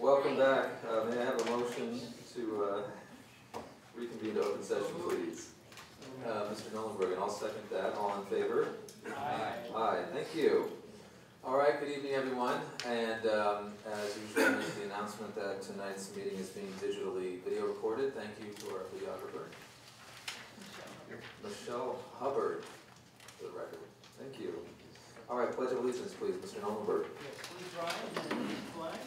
Welcome back. May I have a motion to reconvene to open session, please? Mr. Nollenberg, and I'll second that. All in favor? Aye. Aye, thank you. All right, good evening, everyone. And as usual, I make the announcement that tonight's meeting is being digitally video recorded. Thank you to our videographer, Michelle Hubbard, for the record. Thank you. All right, Pledge of Allegiance, please, Mr. Nollenberg. Yes, please rise and lead the flag.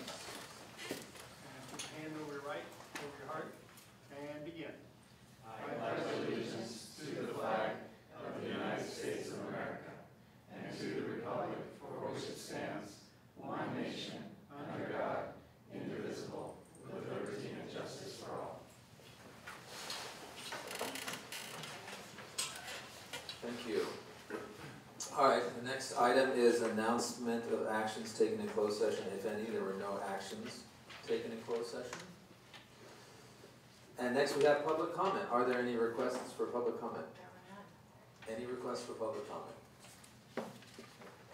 And put your hand over your right, over your heart, and begin. I pledge allegiance to the flag of the United States of America and to the republic for which it stands, one nation, under God, indivisible, with liberty and justice for all. Thank you. All right, the next item is announcement of actions taken in closed session. If any, there were no actions taken in closed session. And next we have public comment. Are there any requests for public comment? Any requests for public comment?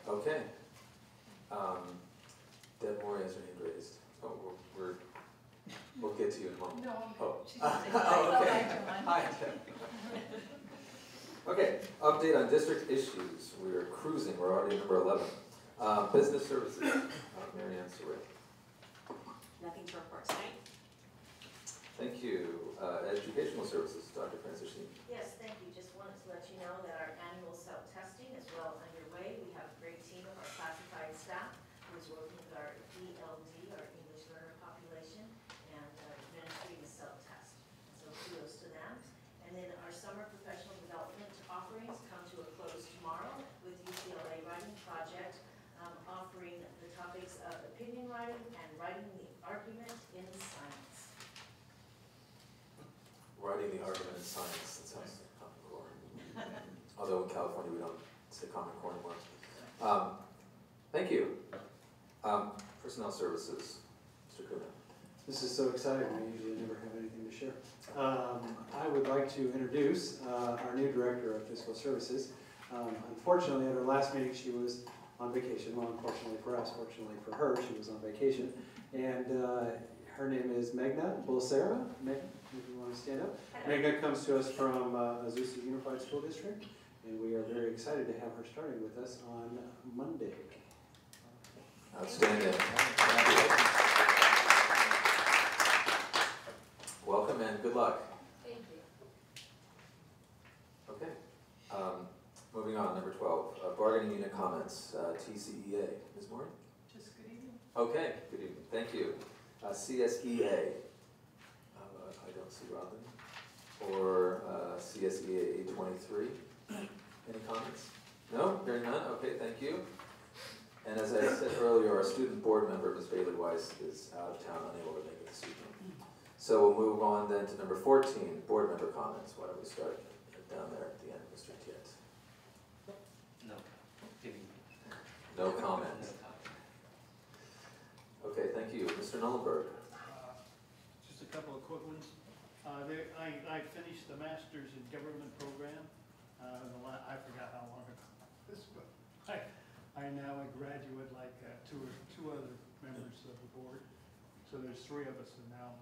Okay. Deb Moore has her hand raised. Oh, we'll get to you in a moment. No, oh. she's just saying, Oh, okay. Hi, Deb. Okay, update on district issues. We're cruising, we're already at number 11. Business services, Mary Ann Stewart. nothing to report tonight. Thank you. Educational services, Dr. Francis Sheen. Yes, thank you. Just wanted to let you know that our annual self-testing is well underway. We have a great team of our classified staff who is working with our ELD, our English learner population, and administering the self-test. So kudos to them. And then our summer professional development offerings come to a close tomorrow with UCLA Writing Project offering the topics of opinion writing and writing the argument in science. Writing the argument in science, that sounds like Common Core. Although in California we don't say Common Core anymore. Thank you. Personnel services, Mr. Kuna. This is so exciting, I usually never have anything to share. I would like to introduce our new Director of Fiscal Services. Unfortunately, at our last meeting, she was on vacation. Well, unfortunately for us, fortunately for her, she was on vacation. And her name is Megna Bulsera. Megna, if you want to stand up. Megna comes to us from Azusa Unified School District, and we are very excited to have her starting with us on Monday. Outstanding. Welcome and good luck. Thank you. Okay. Moving on, number 12, bargaining unit comments, TCEA. Ms. Moore? Just good evening. Okay, good evening. Thank you. CSEA. I don't see Robin. Or CSEA 823. Any comments? No? Hearing none? Okay, thank you. And as I said earlier, our student board member, Ms. Bailey Weiss, is out of town, unable to make it this evening. So we'll move on then to number 14, board member comments. Why don't we start down there at the end, Mr. Tiet? No. No comment. Okay, thank you. Mr. Nollenberg. Just a couple of quick ones. I finished the Master's in Government program. I forgot how long ago this was. I am now a graduate like two other members of the board. So there's 3 of us that now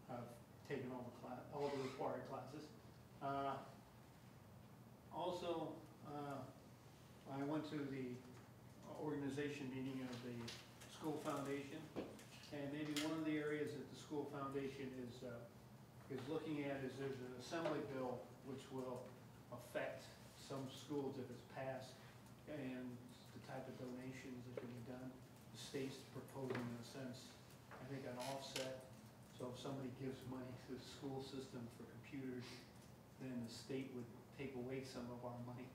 have taken all the required classes. Also, I went to the organization meeting of the school foundation, and maybe one of the areas that the school foundation is looking at is there's an assembly bill which will affect some schools if it's passed, and the type of donations that can be done. The state's proposing, in a sense, I think an offset. So if somebody gives money to the school system for computers, then the state would take away some of our money.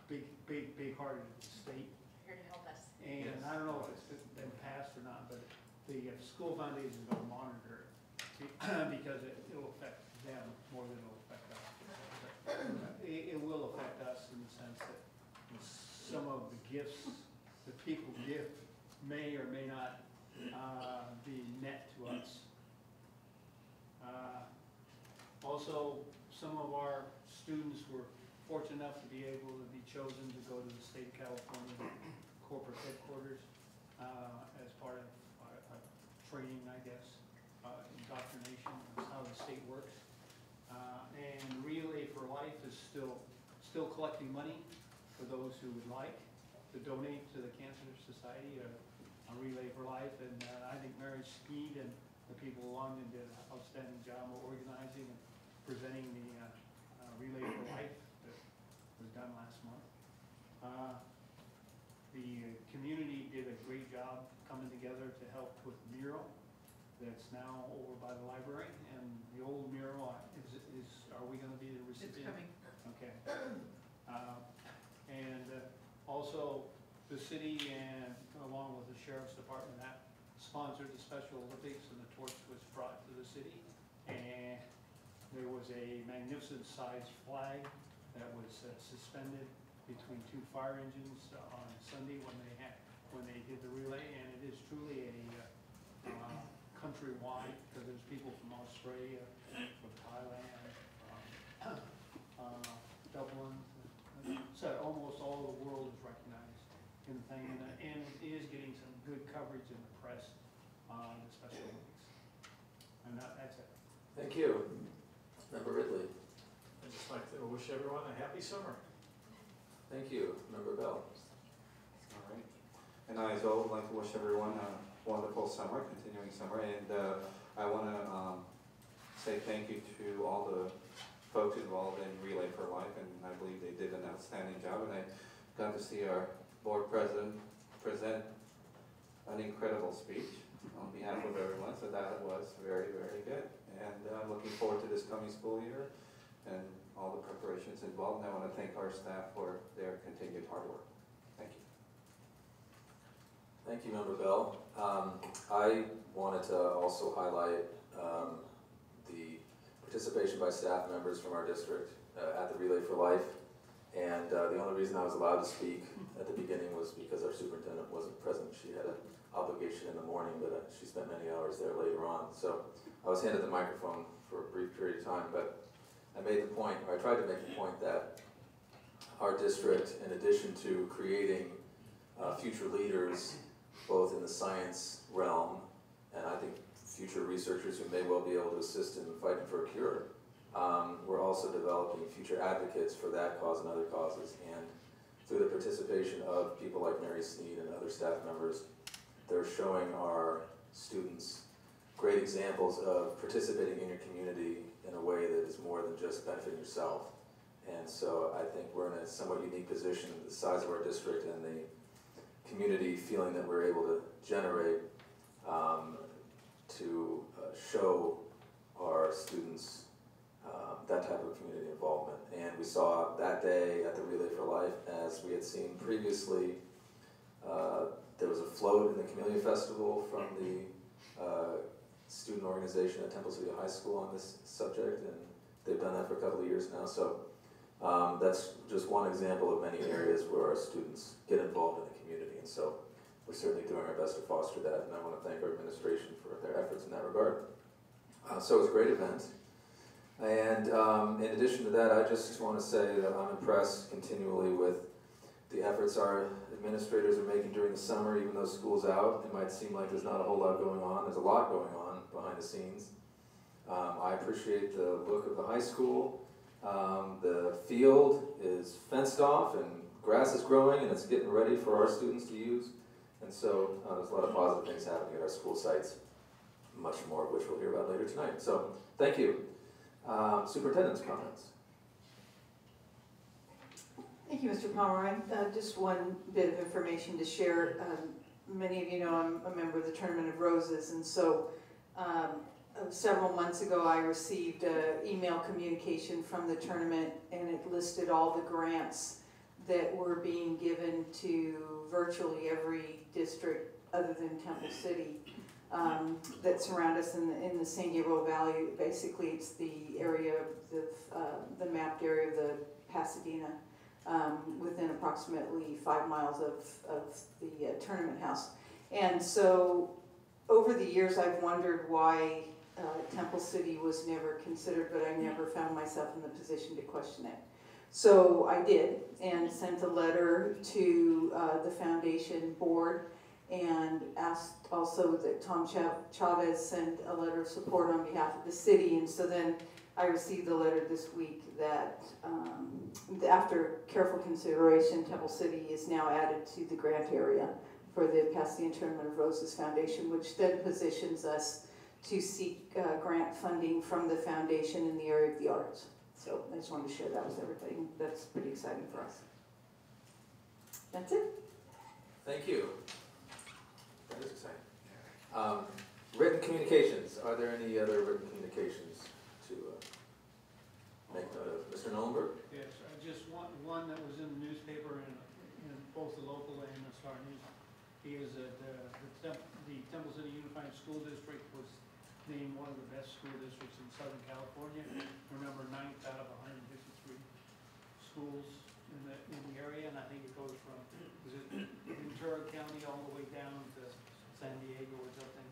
Big hearted state. Here to help us. And Yes. I don't know if it's been passed or not, but the school foundation is going to monitor it because it will affect them more than it will affect us. It will affect us in the sense that some of the gifts that people give may or may not be net to us. Also, some of our students were fortunate enough to be able to be chosen to go to the state of California corporate headquarters as part of a training, I guess, indoctrination, is how the state works. And Relay for Life is still collecting money for those who would like to donate to the Cancer Society or Relay for Life. And I think Mary Skeed and the people along them did an outstanding job of organizing and presenting the Relay for Life that was done last month. The community did a great job coming together to help with the mural that's now over by the library. And the old mural are we gonna be the recipient? It's coming. Okay. And also the city and along with the Sheriff's Department that sponsored the Special Olympics, and the torch was brought to the city. And there was a magnificent sized flag that was suspended between two fire engines on Sunday when they did the relay, and it is truly a countrywide, because there's people from Australia, from Thailand, Dublin, so almost all the world is recognized in the thing, and it is getting some good coverage in the press on the Special Olympics. And that's it. Thank you. Member Ridley. I'd just like to wish everyone a happy summer. Thank you. Member Bell. All right. And I as well would like to wish everyone a wonderful summer, continuing summer. And I want to say thank you to all the folks involved in Relay for Life, and I believe they did an outstanding job. And I got to see our board president present an incredible speech on behalf of everyone, so that was very, very good. And I'm looking forward to this coming school year and all the preparations involved. And I want to thank our staff for their continued hard work. Thank you. Thank you, Member Bell. I wanted to also highlight the participation by staff members from our district at the Relay for Life. And the only reason I was allowed to speak at the beginning was because our superintendent wasn't present. She had an obligation in the morning, but she spent many hours there later on. So I was handed the microphone for a brief period of time, but I made the point, or I tried to make the point, that our district, in addition to creating future leaders, both in the science realm, and I think future researchers who may well be able to assist in fighting for a cure, we're also developing future advocates for that cause and other causes. And through the participation of people like Mary Sneed and other staff members, they're showing our students great examples of participating in your community in a way that is more than just benefiting yourself. And so I think we're in a somewhat unique position, the size of our district and the community feeling that we're able to generate to show our students that type of community involvement. And we saw that day at the Relay for Life, as we had seen previously, there was a float in the Camellia Festival from the student organization at Temple City High School on this subject, and they've done that for a couple of years now. So that's just one example of many areas where our students get involved in the community. And so we're certainly doing our best to foster that, and I want to thank our administration for their efforts in that regard. So it was a great event. And in addition to that, I just want to say that I'm impressed continually with the efforts our administrators are making during the summer. Even though school's out, it might seem like there's not a whole lot going on. There's a lot going on behind the scenes. I appreciate the look of the high school. The field is fenced off and grass is growing and it's getting ready for our students to use. And so there's a lot of positive things happening at our school sites, much more of which we'll hear about later tonight. So thank you. Superintendent's comments. Thank you, Mr. Pomeroy. Just one bit of information to share. Many of you know I'm a member of the Tournament of Roses, and so several months ago I received email communication from the tournament, and it listed all the grants that were being given to virtually every district other than Temple City that surround us in the San Gabriel Valley. Basically, it's the area of the mapped area of the Pasadena, within approximately 5 miles of the tournament house. And so over the years I've wondered why Temple City was never considered, but I never found myself in the position to question it. So I did, and sent a letter to the foundation board and asked also that Tom Chavez send a letter of support on behalf of the city. And so then I received a letter this week that after careful consideration, Temple City is now added to the grant area for the Pasadena Tournament of Roses Foundation, which then positions us to seek grant funding from the foundation in the area of the arts. So I just wanted to share that with everybody. That's pretty exciting for us. That's it. Thank you. That is exciting. Written communications, are there any other written communications to make note of? Mr. Nolenberg? Yes, just one that was in the newspaper in both the local and the Star News. Is that the Temple City Unified School District was named one of the best school districts in Southern California. We're number 9th out of 153 schools in the area, and I think it goes from Ventura County all the way down to San Diego or something.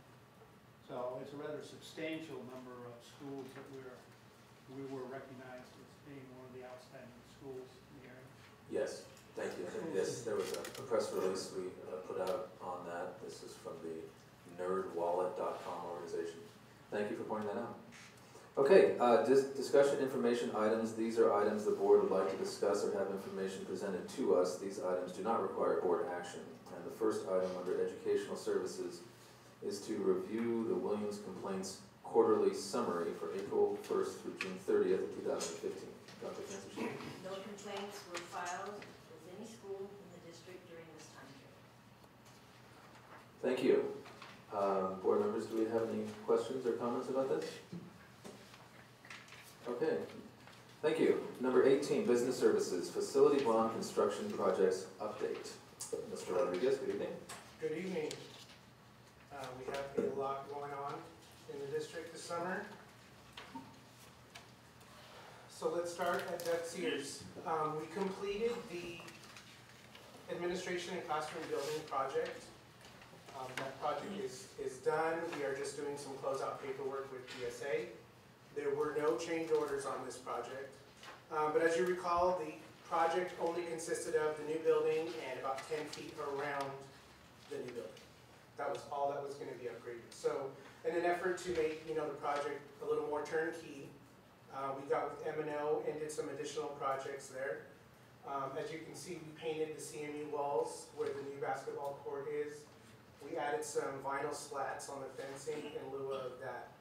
So it's a rather substantial number of schools that we were recognized as being one of the outstanding schools in the area. Yes, thank you. Yes, there was a press release we put out on that. This is from the nerdwallet.com organization. Thank you for pointing that out. Okay, discussion information items. These are items the board would like to discuss or have information presented to us. These items do not require board action. And the first item under educational services is to review the Williams Complaints Quarterly Summary for April 1st through June 30th of 2015. Dr. Francis Sheen. No complaints were filed with any school in the district during this time period. Thank you. Board members, do we have any questions or comments about this? Okay, thank you. Number 18, Business Services, Facility Bond Construction Projects Update. Mr. Rodriguez, good evening. Good evening. We have a lot going on in the district this summer. So let's start at Doug Sears. We completed the administration and classroom building project. That project is done. We are just doing some closeout paperwork with DSA. There were no change orders on this project. But as you recall, the project only consisted of the new building and about 10 feet around the new building. That was all that was going to be upgraded. So in an effort to make the project a little more turnkey, we got with M&O and did some additional projects there. As you can see, we painted the CMU walls where the new basketball court is. We added some vinyl slats on the fencing in lieu of that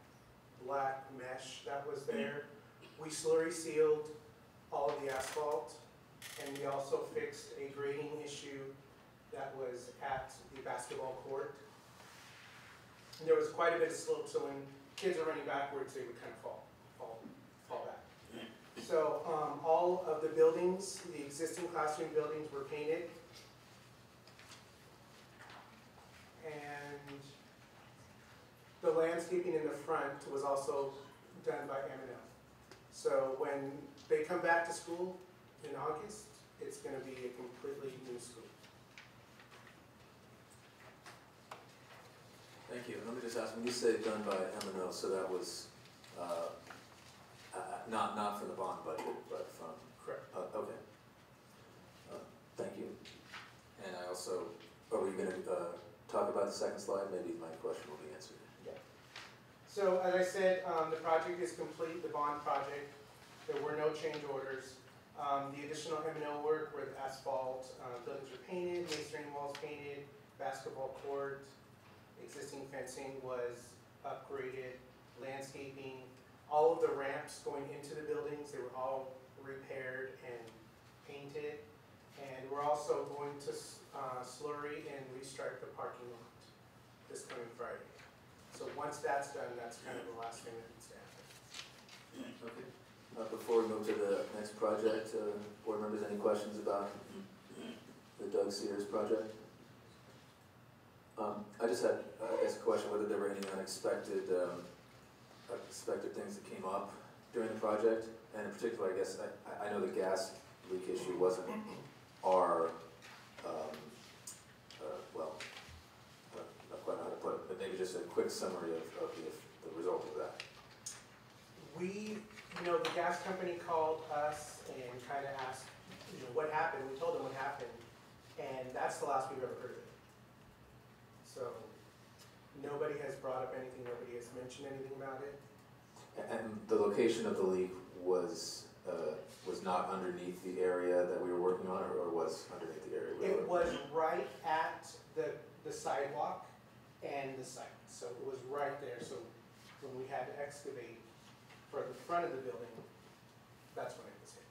black mesh that was there. We slurry sealed all of the asphalt, and we also fixed a grading issue that was at the basketball court. And there was quite a bit of slope, so when kids are running backwards, they would kind of fall back. So all of the buildings, the existing classroom buildings were painted. And the landscaping in the front was also done by M&O. So when they come back to school in August, it's going to be a completely new school. Thank you. Let me just ask, when you say done by M&O, so that was not from the bond budget, but from... Correct. Okay. Thank you. And I also, are we going to talk about the second slide? Maybe my question will be answered. Yeah. So as I said, the project is complete, the bond project. There were no change orders. The additional M&O work where the asphalt buildings were painted, masonry walls painted, basketball court, existing fencing was upgraded, landscaping, all of the ramps going into the buildings, they were all repaired and painted. And we're also going to slurry and restripe the parking lot this coming Friday. So once that's done, that's kind of the last thing that needs to happen. Okay. Before we move to the next project, board members, any questions about the Doug Sears project? I just had a question whether there were any unexpected things that came up during the project, and in particular, I guess, I know the gas leak issue wasn't our, well, not quite know how to put it, but maybe just a quick summary of the result of that. We, the gas company called us and kind of asked, what happened. We told them what happened, and that's the last we've ever heard of it. nobody has brought up anything, nobody has mentioned anything about it. And the location of the leak was not underneath the area that we were working on, or was underneath the area? we were It working was right at the sidewalk and the site, so it was right there, so when we had to excavate for the front of the building, that's when it was hit.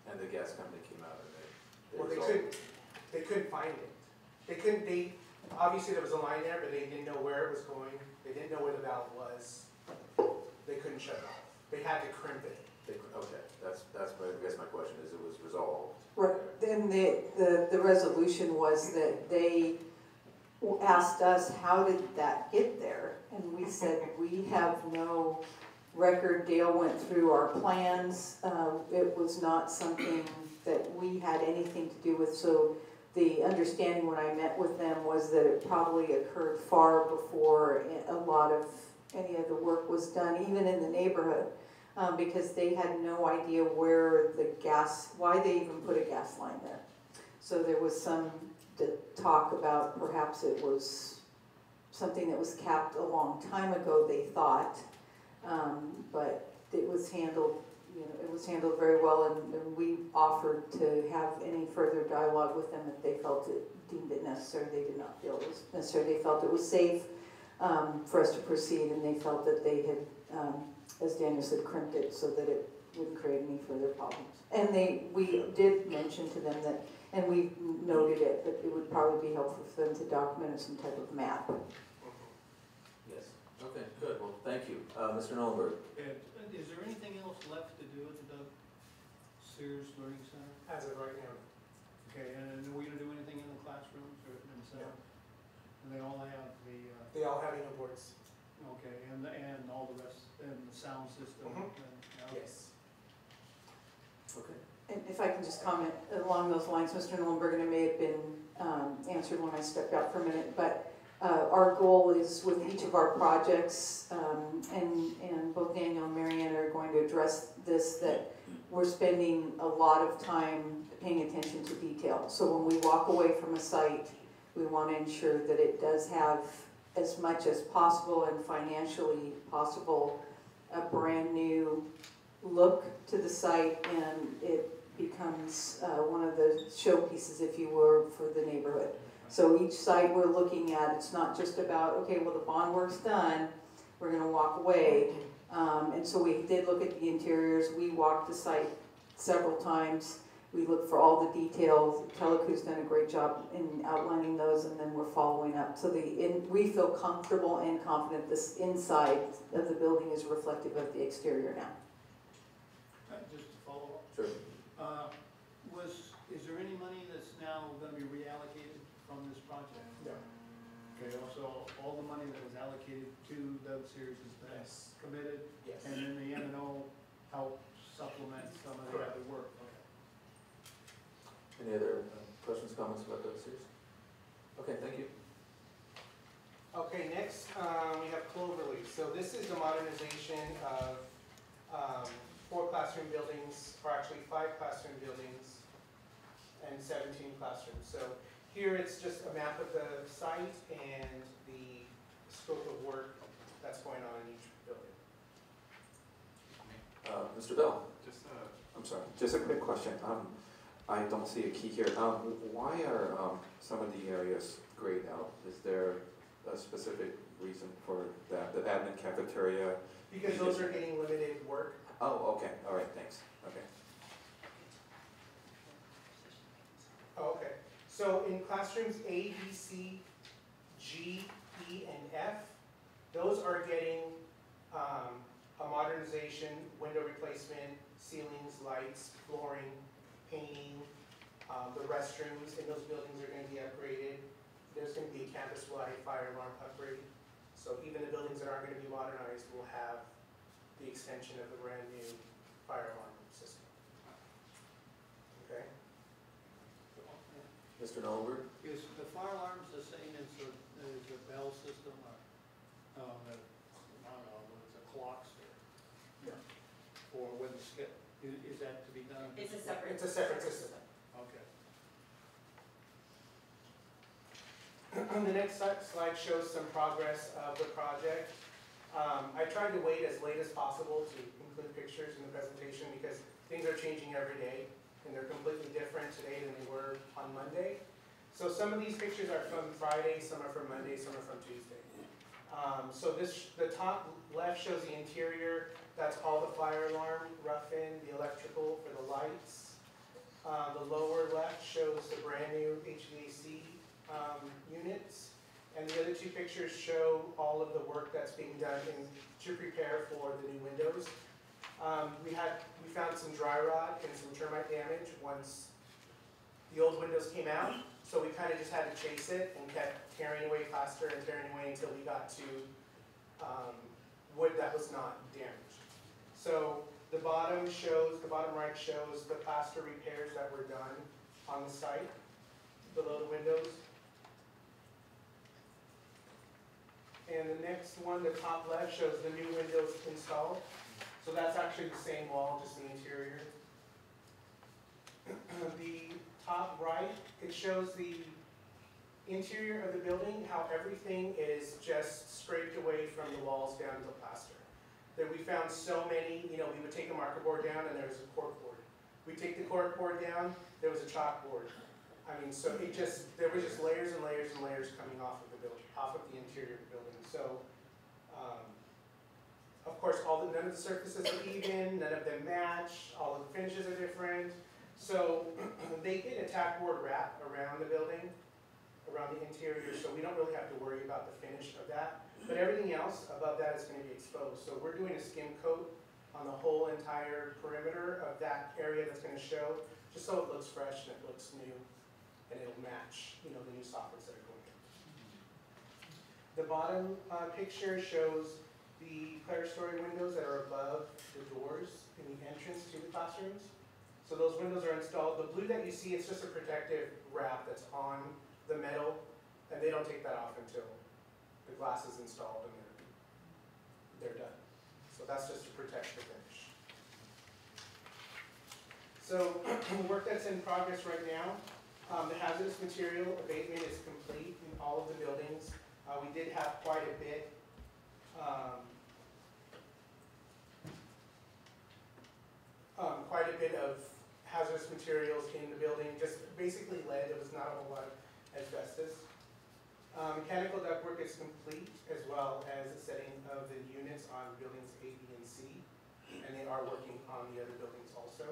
on? And the gas company came out and Well, resolved. they couldn't find it. Obviously there was a line there, but they didn't know where it was going, they didn't know where the valve was, they couldn't shut it off. They had to crimp it. Okay, that's I guess my question is, it was resolved? Right, then the resolution was that they asked us, how did that get there? And we said, we have no record. Dale went through our plans. It was not something that we had anything to do with. So the understanding when I met with them was that it probably occurred far before a lot of any of the work was done, even in the neighborhood. Because they had no idea where why they even put a gas line there. So there was some talk about perhaps it was something that was capped a long time ago, they thought. But it was handled, it was handled very well, and we offered to have any further dialogue with them if they felt it deemed it necessary. They did not feel it was necessary. They felt it was safe for us to proceed, and they felt that they had, as Daniel said, crimped it so that it wouldn't create any further problems. And we did mention to them that, and we noted it, that it would probably be helpful for them to document some type of map. Yes. Okay, good. Well, thank you. Mr. Nollenberg? Is there anything else left to do at the Doug Sears Learning Center? As of right now. Okay, and are we gonna do anything in the classrooms or in the center? And they all have They all have boards. okay, and all the rest, and the sound system? Mhm. and- Yes. Okay. And if I can just comment along those lines, Mr. Nollenberg, and it may have been answered when I stepped out for a minute, but our goal is with each of our projects, and both Daniel and Marianne are going to address this, that we're spending a lot of time paying attention to detail. So when we walk away from a site, we want to ensure that it does have as much as possible and financially possible a brand new look to the site, and it becomes one of the showpieces, if you were, for the neighborhood. So each site we're looking at, it's not just about, okay, well, the bond work's done, we're gonna walk away. And so we did look at the interiors. We walked the site several times. We looked for all the details. Teleco's done a great job in outlining those, and then we're following up. So we feel comfortable and confident this inside of the building is reflective of the exterior now. Just to follow up, Sure. is there any money that's now gonna be reallocated from this project? No. Okay, also, all the money that was allocated to Doug Sears has been Yes. committed, Yes. and then the M&O help supplement some of the Correct. other work? Any other questions, comments about those series? Okay, thank you. Okay, next, we have Cloverleaf. So this is the modernization of 4 classroom buildings, or actually 5 classroom buildings and 17 classrooms. So here it's just a map of the site and the scope of work that's going on in each building. Mr. Bell? I'm sorry, just a quick question. I don't see a key here. Why are some of the areas grayed out? Is there a specific reason for that? The admin cafeteria? Because those are getting limited work. Oh, okay, all right, thanks, okay. Oh, okay. So in classrooms A, B, C, G, E, and F, those are getting a modernization, window replacement, ceilings, lights, flooring, painting. The restrooms in those buildings are going to be upgraded. There's going to be a campus-wide fire alarm upgrade. So even the buildings that aren't going to be modernized will have the extension of the brand new fire alarm system. Okay? Mr. Nollenberg? Is the fire alarms the same as the bell system, or, I don't know, it's a clocks there? Yeah. Or when the skip, is that to be done? It's a separate. It's a separate system. Okay. the next slide shows some progress of the project. I tried to wait as late as possible to include pictures in the presentation because things are changing every day and they're completely different today than they were on Monday. So some of these pictures are from Friday, some are from Monday, some are from Tuesday. So the top left shows the interior. That's all the fire alarm, rough-in, the electrical for the lights. The lower left shows the brand new HVAC units. And the other two pictures show all of the work that's being done to prepare for the new windows. We found some dry rot and some termite damage once the old windows came out. So we kind of just had to chase it and kept tearing away plaster and tearing away until we got to wood that was not damaged. So the bottom right shows the plaster repairs that were done on the site below the windows. And the next one, the top left, shows the new windows installed. So that's actually the same wall, just the interior. The top right, it shows the interior of the building, how everything is just scraped away from the walls down to the plaster. That we found so many, we would take a marker board down and there was a cork board. We take the cork board down, there was a chalkboard. So there were just layers and layers and layers coming off of the building, off of the interior of the building. So, of course, none of the surfaces are even, none of them match, all of the finishes are different. So they did a tack board wrap around the building, around the interior, so we don't really have to worry about the finish of that. But everything else above that is going to be exposed. So we're doing a skim coat on the whole entire perimeter of that area that's going to show, just so it looks fresh and it looks new, and it'll match, the new soffits that are going in. The bottom picture shows the clerestory windows that are above the doors in the entrance to the classrooms. So those windows are installed. The blue that you see, it's just a protective wrap that's on the metal, and they don't take that off until the glass is installed and they're done. So that's just to protect the finish. So the work that's in progress right now, the hazardous material abatement is complete in all of the buildings. We did have quite a bit of hazardous materials in the building, just basically lead. There was not a whole lot of asbestos. Mechanical ductwork is complete, as well as the setting of the units on buildings A, B, and C, and they are working on the other buildings also.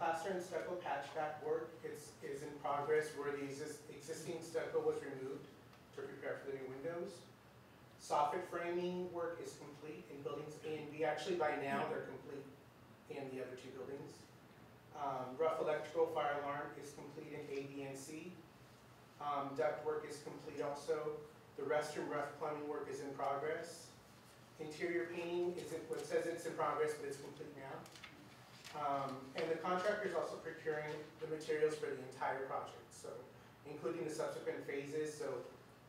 Plaster and stucco patchback work is in progress, where the existing stucco was removed to prepare for the new windows. Soffit framing work is complete in buildings A and B. Actually, by now, they're complete in the other two buildings. Rough electrical fire alarm is complete in A, B, and C. Duct work is complete also. The restroom rough plumbing work is in progress. Interior painting it says it's in progress, but it's complete now. And the contractor is also procuring the materials for the entire project, so including the subsequent phases, so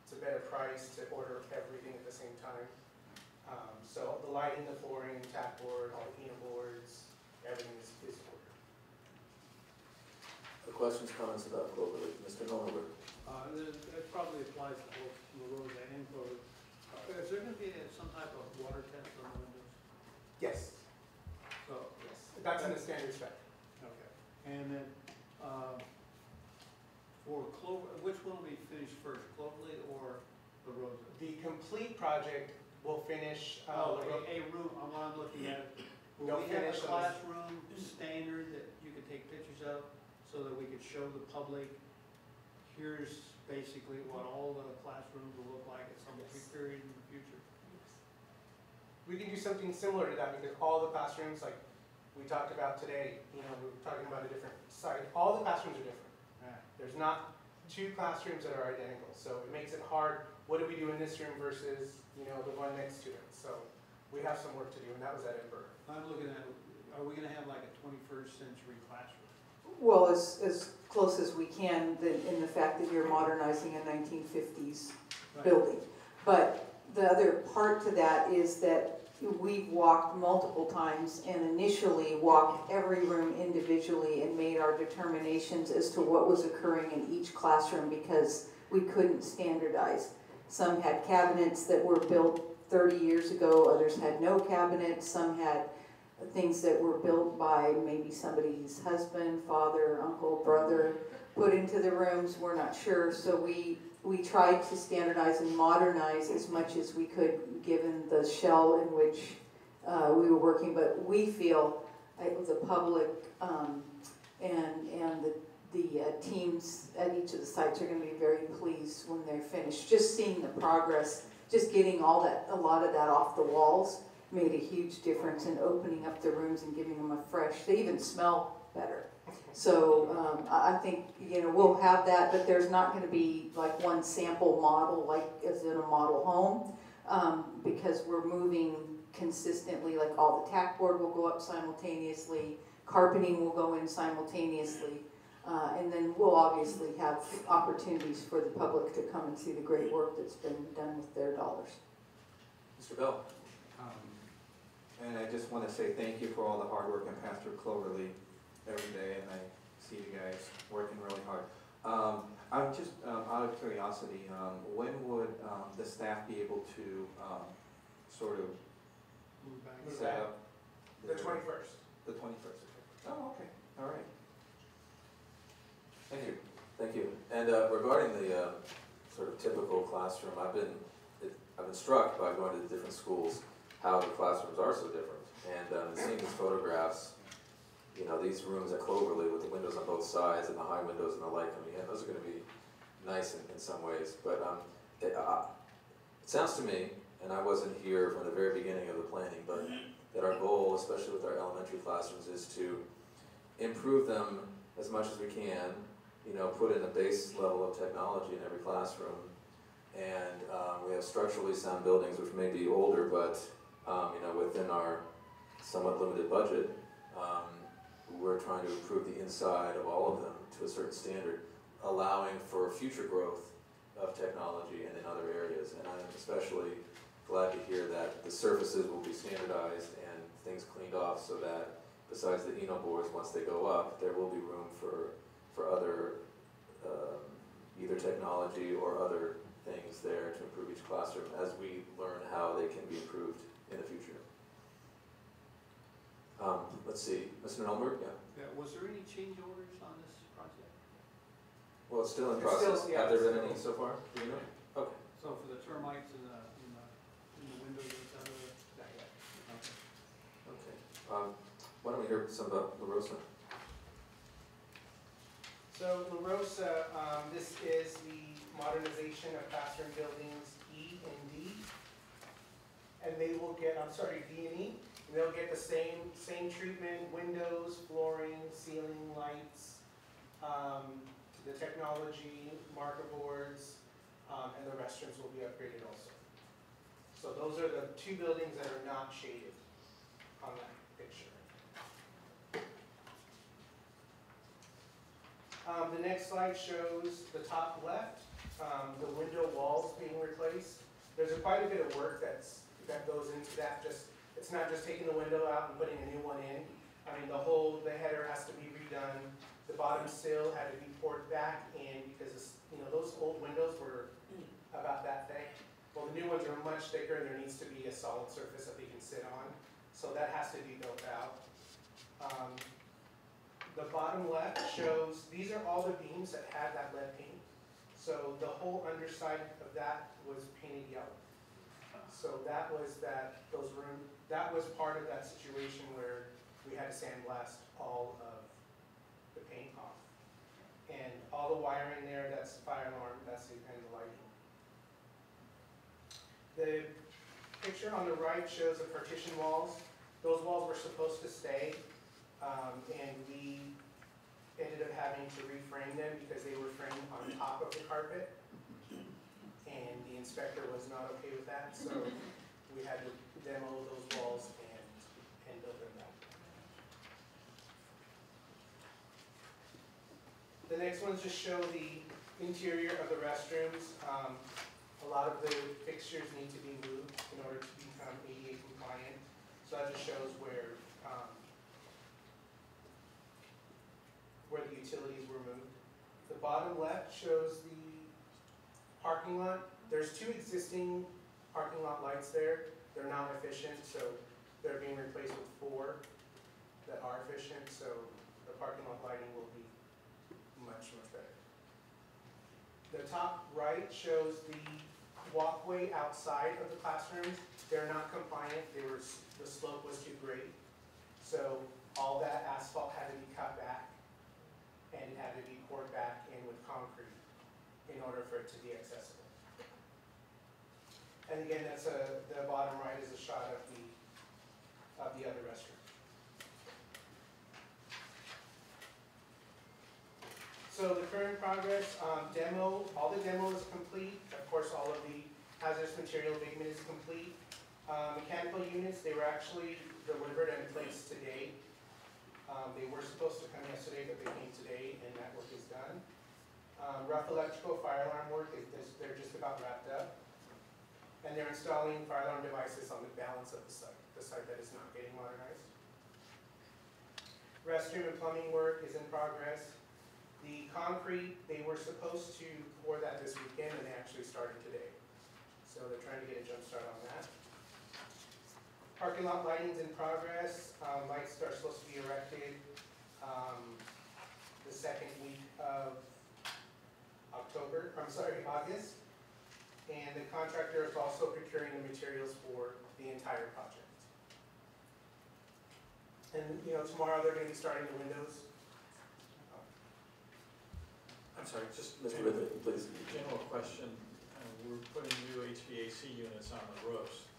it's a better price to order everything at the same time. So the lighting, the flooring, tack board, all the Ena boards, everything is ordered. The questions, comments about Clover, Mr. Norbert? It probably applies to both La Rosa and Clover. Is there going to be some type of water test on the windows? Yes. So, Yes. That's in the standard spec. okay. And then, for Clover, which one will be finished first, Cloverleaf or La Rosa? The complete project will finish. A room, what I'm looking at, will we have a classroom standard that you could take pictures of so that we could show the public, here's basically what all the classrooms will look like at some period in the future? We can do something similar to that because all the classrooms, like we talked about today, we were talking about a different site. All the classrooms are different. There's not two classrooms that are identical, so it makes it hard. What do we do in this room versus, the one next to it? So we have some work to do, and that was at Emperor. I'm looking at, are we gonna have like a 21st century classroom? Well, as close as we can in the fact that you're modernizing a 1950s building. But the other part to that is that we've walked multiple times and initially walked every room individually and made our determinations as to what was occurring in each classroom, because we couldn't standardize. Some had cabinets that were built 30 years ago, others had no cabinets, some had things that were built by maybe somebody's husband, father, uncle, brother, put into the rooms, we're not sure. So we tried to standardize and modernize as much as we could given the shell in which we were working, but we feel the public and the teams at each of the sites are going to be very pleased when they're finished. Just seeing the progress, just getting a lot of that off the walls made a huge difference in opening up the rooms and giving them a fresh, they even smell better. So I think, we'll have that, but there's not going to be like one sample model like as in a model home, because we're moving consistently, like all the tack board will go up simultaneously, carpeting will go in simultaneously, and then we'll obviously have opportunities for the public to come and see the great work that's been done with their dollars. Mr. Bell? And I just want to say thank you for all the hard work in Pastor Cloverly every day, and I see you guys working really hard. I'm just out of curiosity, when would the staff be able to sort of Move back. set up? The 21st. The 21st. Oh, okay, all right. Thank you. Thank you. And regarding the sort of typical classroom, I've been struck by going to the different schools how the classrooms are so different. And seeing these photographs, these rooms at Cloverly with the windows on both sides and the high windows and the light coming in, those are going to be nice in some ways. But it sounds to me, and I wasn't here from the very beginning of the planning, but that our goal, especially with our elementary classrooms, is to improve them as much as we can, put in a base level of technology in every classroom. And we have structurally sound buildings which may be older, but within our somewhat limited budget, we're trying to improve the inside of all of them to a certain standard, allowing for future growth of technology and in other areas. And I'm especially glad to hear that the surfaces will be standardized and things cleaned off so that besides the Eno boards, once they go up, there will be room for other either technology or other things there to improve each classroom as we learn how they can be improved in the future. Let's see, Mr. Nolberg, yeah. Yeah, was there any change orders on this project? Well, it's still in It's process. still- yeah, Have there it's been any still- so far? Do you know? Okay. So for the termites in the windows, et cetera, that yet? Okay. Okay. Why don't we hear some about La Rosa? So La Rosa, this is the modernization of classroom buildings E and D. And they will get, D and E, and they'll get the same treatment, windows, flooring, ceiling, lights, the technology, marker boards, and the restrooms will be upgraded also. So those are the two buildings that are not shaded on that picture. The next slide shows the top left, the window walls being replaced. There's quite a bit of work that goes into that. It's not just taking the window out and putting a new one in. I mean, the header has to be redone. The bottom sill had to be poured back in because those old windows were about that thick. Well, the new ones are much thicker and there needs to be a solid surface that they can sit on. So that has to be built out. The bottom left shows, these are all the beams that had that lead paint. So the whole underside of that was painted yellow. So that was that was part of that situation where we had to sandblast all of the paint off. And all the wiring there, that's the fire alarm, that's the and the lighting. The picture on the right shows the partition walls. Those walls were supposed to stay, and we ended up having to reframe them because they were framed on top of the carpet. And the inspector was not okay with that, so we had to demo those walls and build them back. The next ones just show the interior of the restrooms. A lot of the fixtures need to be moved in order to become ADA compliant. So that just shows where the utilities were moved. The bottom left shows the parking lot, there's 2 existing parking lot lights there. They're not efficient, so they're being replaced with 4 that are efficient, so the parking lot lighting will be much, much better. The top right shows the walkway outside of the classrooms. They're not compliant, the slope was too great. So all that asphalt had to be cut back and it had to be poured back in with concrete in order for it to be accessible. And again, that's the bottom right is a shot of the other restroom. So the current progress, demo, all the demo is complete. Of course, all of the hazardous material abatement is complete. Mechanical units, they were actually delivered and placed today. They were supposed to come yesterday, but they came today, and that work is done. Rough electrical fire alarm work, they're just about wrapped up. And they're installing fire alarm devices on the balance of the site that is not getting modernized. Restroom and plumbing work is in progress. The concrete, they were supposed to pour that this weekend, and they actually started today. So they're trying to get a jump start on that. Parking lot lighting's in progress. Lights are supposed to be erected the second week of August. And the contractor is also procuring the materials for the entire project. And tomorrow they're going to be starting the windows. I'm sorry, just Mr. Ridley, please. General question, we're putting new HVAC units on the roofs.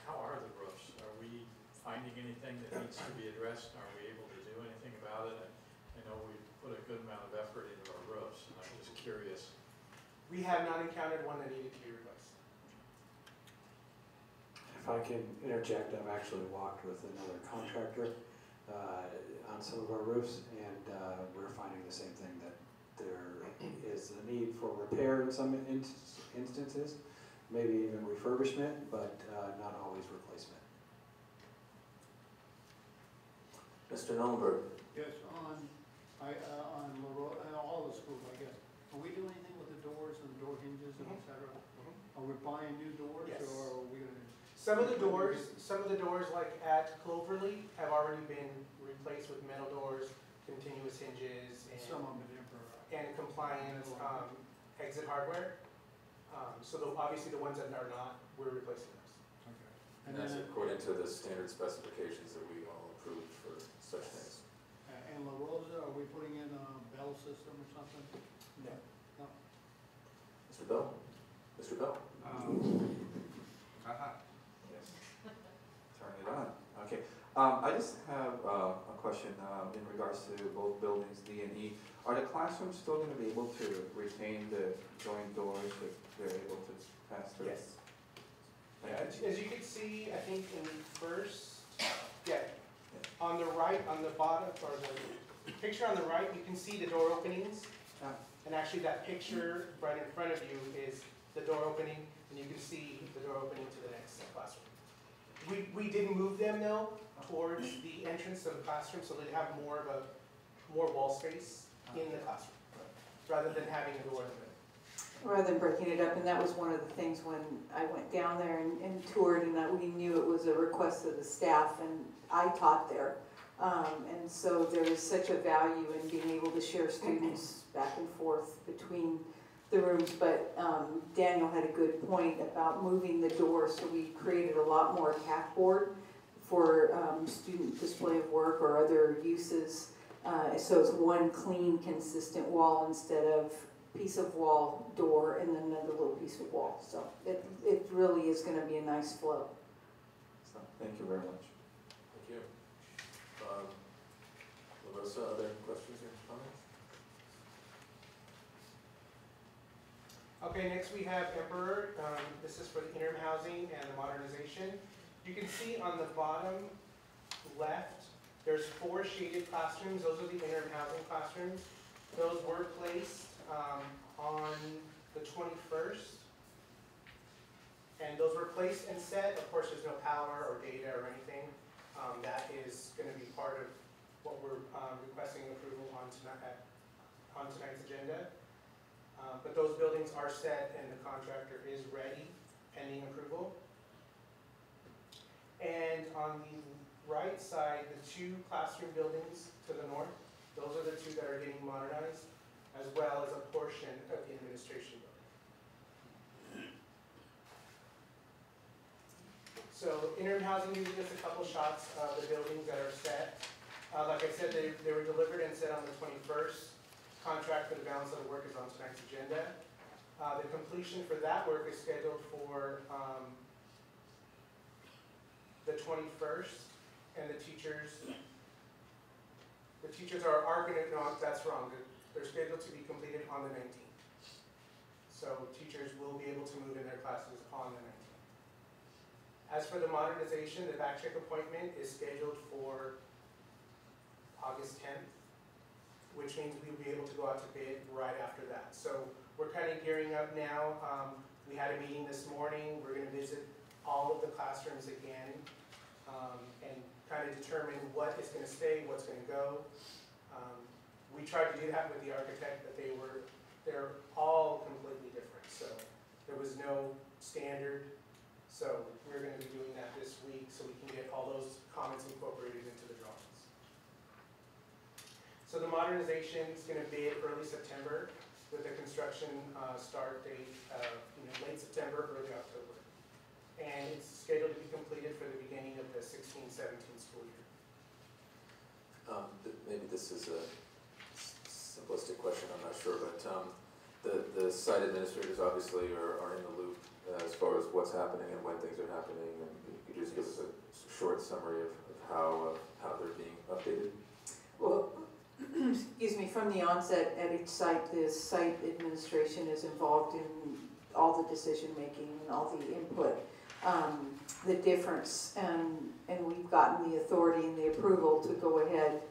How are the roofs? Are we finding anything that needs to be addressed? Are we able to do anything about it? I know we put a good amount of effort into our roofs, and I'm just curious. We have not encountered one that needed to be replaced. If I can interject, I've actually walked with another contractor on some of our roofs, and we're finding the same thing, that there is a need for repair in some instances, maybe even refurbishment, but not always replacement. Mr. Nollenberg. Yes, on all the schools, I guess. Are we doing anything with the doors and the door hinges and et cetera? Are we buying new doors? Yes. Or are we gonna? Some of the doors like at Cloverly have already been replaced with metal doors, continuous hinges, Some of them are temporary. and compliant exit hardware. So obviously the ones that are not, we're replacing those. Okay. And that's according to the standard specifications that we all approved for such things. And La Rosa, are we putting in a bell system or something? No. No. Mr. Bell? Mr. Bell? Yes. Turn it on. Okay. I just have a question in regards to both buildings, D and E. Are the classrooms still going to be able to retain the joint doors if they're able to pass through? Yes. Yeah, as you can see, I think in the first, on the right, on the bottom, or the picture on the right, you can see the door openings. And actually that picture right in front of you is the door opening, and you can see the door opening to the next classroom. We did move them though towards the entrance of the classroom, so they'd have more wall space in the classroom, rather than having a door in the middle. Rather than breaking it up, and that was one of the things when I went down there and toured, and that we knew it was a request of the staff, and I taught there. And so there is such a value in being able to share students back and forth between the rooms, but Daniel had a good point about moving the door, so we created a lot more tack board for student display of work or other uses. So it's one clean, consistent wall instead of piece of wall, door, and then another little piece of wall. So it really is going to be a nice flow. So, thank you very much. Thank you. Larissa, other questions or comments? Okay, next we have Emperor. This is for the interim housing and the modernization. You can see on the bottom left, there's 4 shaded classrooms. Those are the interim housing classrooms. Those were placed on the 21st. And those were placed and set. Of course, there's no power or data or anything. That is going to be part of what we're requesting approval on tonight's agenda. But those buildings are set and the contractor is ready, pending approval. And on the right side, the 2 classroom buildings to the north, those are the 2 that are getting modernized, as well as a portion of the administration building. So interim housing usually gets a couple shots of the buildings that are set. Like I said, they were delivered and set on the 21st. Contract for the balance of the work is on tonight's agenda. The completion for that work is scheduled for the 21st, and the teachers are going to, no, that's wrong. They're scheduled to be completed on the 19th. So teachers will be able to move in their classes on the 19th. As for the modernization, the back check appointment is scheduled for August 10th, which means we'll be able to go out to bid right after that. So we're kind of gearing up now. We had a meeting this morning. We're going to visit all of the classrooms again and kind of determine what is going to stay, what's going to go. We tried to do that with the architect, but they're all completely different. So there was no standard. So we're going to be doing that this week so we can get all those comments incorporated into the drawings. So the modernization is going to be early September with the construction start date late September, early October. And it's scheduled to be completed for the beginning of the 16-17 school year. Maybe this is a simplistic question, I'm not sure, but the site administrators obviously are in the loop as far as what's happening and when things are happening, and could you just give us a short summary of how they're being updated? Well, excuse me, from the onset at each site, the site administration is involved in all the decision-making and all the input. The difference, and we've gotten the authority and the approval to go ahead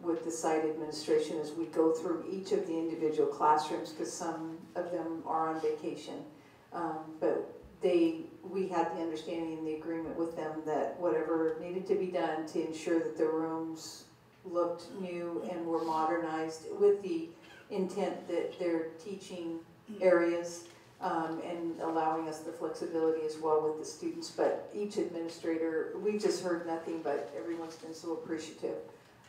with the site administration as we go through each of the individual classrooms, because some of them are on vacation. But we had the understanding and the agreement with them that whatever needed to be done to ensure that the rooms looked new and were modernized with the intent that they're teaching areas and allowing us the flexibility as well with the students. But each administrator, we just heard nothing but everyone's been so appreciative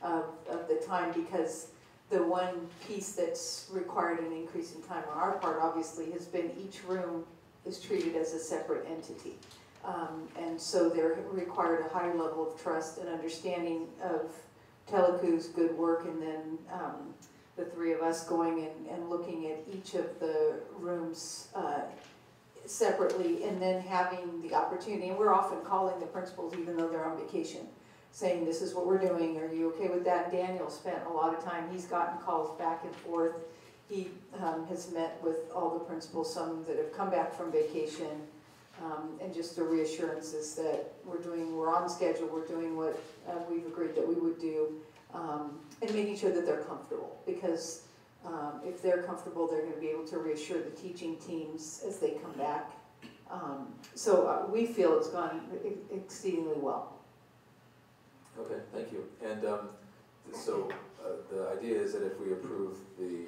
of the time, because the one piece that's required an increase in time on our part obviously has been each room is treated as a separate entity. And so they're required a high level of trust and understanding of Telecu's good work, and then the 3 of us going and looking at each of the rooms separately, and then having the opportunity, and we're often calling the principals even though they're on vacation, saying this is what we're doing, are you okay with that? And Daniel spent a lot of time, he's gotten calls back and forth. He has met with all the principals, some that have come back from vacation, and just the reassurances that we're on schedule, we're doing what we've agreed that we would do, and making sure that they're comfortable, because if they're comfortable, they're going to be able to reassure the teaching teams as they come back. So we feel it's gone exceedingly well. Okay, thank you. And so the idea is that if we approve the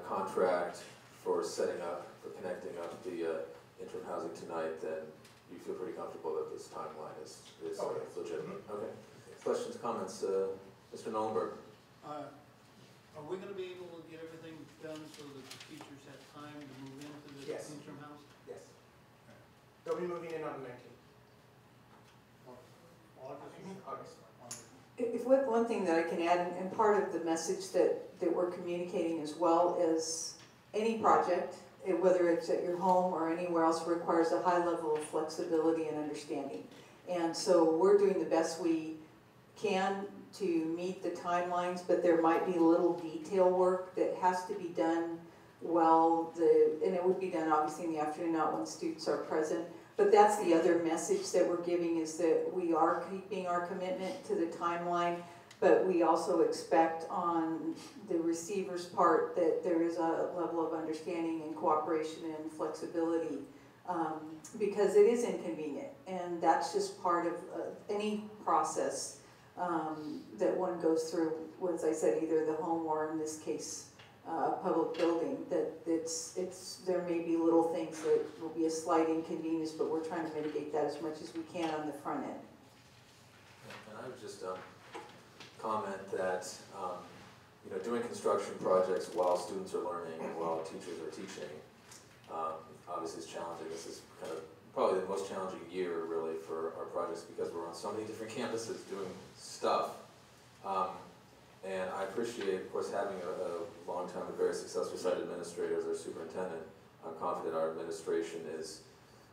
contract for setting up, for connecting up the interim housing tonight, then you feel pretty comfortable that this timeline is legitimate? Okay. Questions, comments? Mr. Nollenberg? Are we going to be able to get everything done so that the teachers have time to move into the Yes. interim house? Yes. They'll be moving in on the 19th. August. If one thing that I can add, and part of the message that we're communicating as well, is any project, whether it's at your home or anywhere else, requires a high level of flexibility and understanding. And so we're doing the best we can to meet the timelines, but there might be little detail work that has to be done well, and it would be done obviously in the afternoon, not when students are present. But that's the other message that we're giving, is that we are keeping our commitment to the timeline, but we also expect on the receiver's part that there is a level of understanding and cooperation and flexibility, because it is inconvenient, and that's just part of any process that one goes through, as I said, either the home or in this case, a public building, that there may be little things that will be a slight inconvenience, but we're trying to mitigate that as much as we can on the front end. And I would just comment that, doing construction projects while students are learning and while teachers are teaching, obviously is challenging. This is kind of probably the most challenging year really for our projects because we're on so many different campuses doing stuff. And I appreciate, of course, having a long-time and very successful site administrator as our superintendent. I'm confident our administration is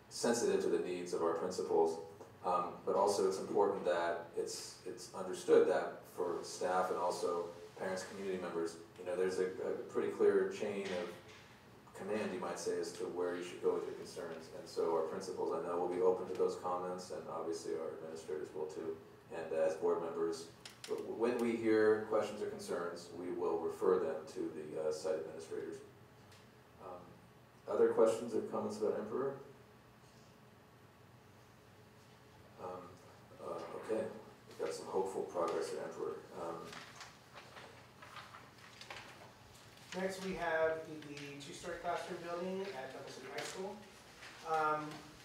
sensitive to the needs of our principals, but also it's important that it's understood that for staff and also parents, community members, there's a pretty clear chain of command, you might say, as to where you should go with your concerns. And so our principals, I know, will be open to those comments, and obviously our administrators will too. And as board members, when we hear questions or concerns, we will refer them to the site administrators. Other questions or comments about Emperor? Okay, we've got some hopeful progress at Emperor. Next, we have the two-story classroom building at Douglas City High School.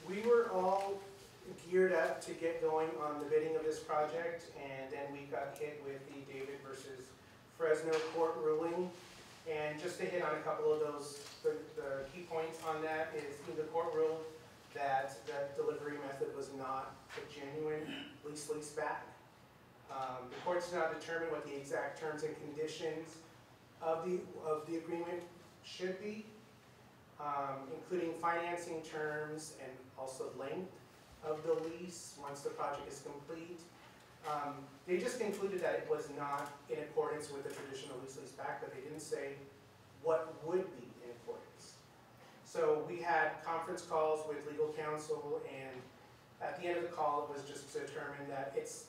We were all geared up to get going on the bidding of this project, and then we got hit with the David versus Fresno court ruling. And just to hit on a couple of those, the key points on that is the court ruled that the delivery method was not a genuine lease-back. The courts did not determine what the exact terms and conditions of the agreement should be, including financing terms and also length of the lease once the project is complete. They just concluded that it was not in accordance with the traditional lease-back, but they didn't say what would be in accordance. So we had conference calls with legal counsel, and at the end of the call, it was just to determine that it's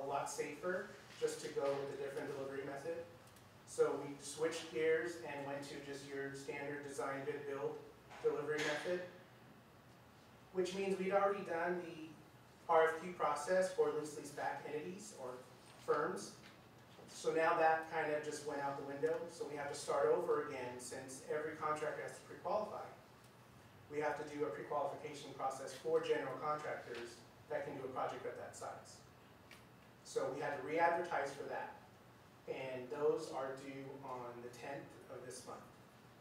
a lot safer just to go with a different delivery method. So we switched gears and went to just your standard design, bid, build delivery method, which means we'd already done the RFQ process for lease-back entities or firms. So now that kind of just went out the window. So we have to start over again since every contractor has to pre-qualify. We have to do a pre-qualification process for general contractors that can do a project of that size. So we had to re-advertise for that. And those are due on the 10th of this month.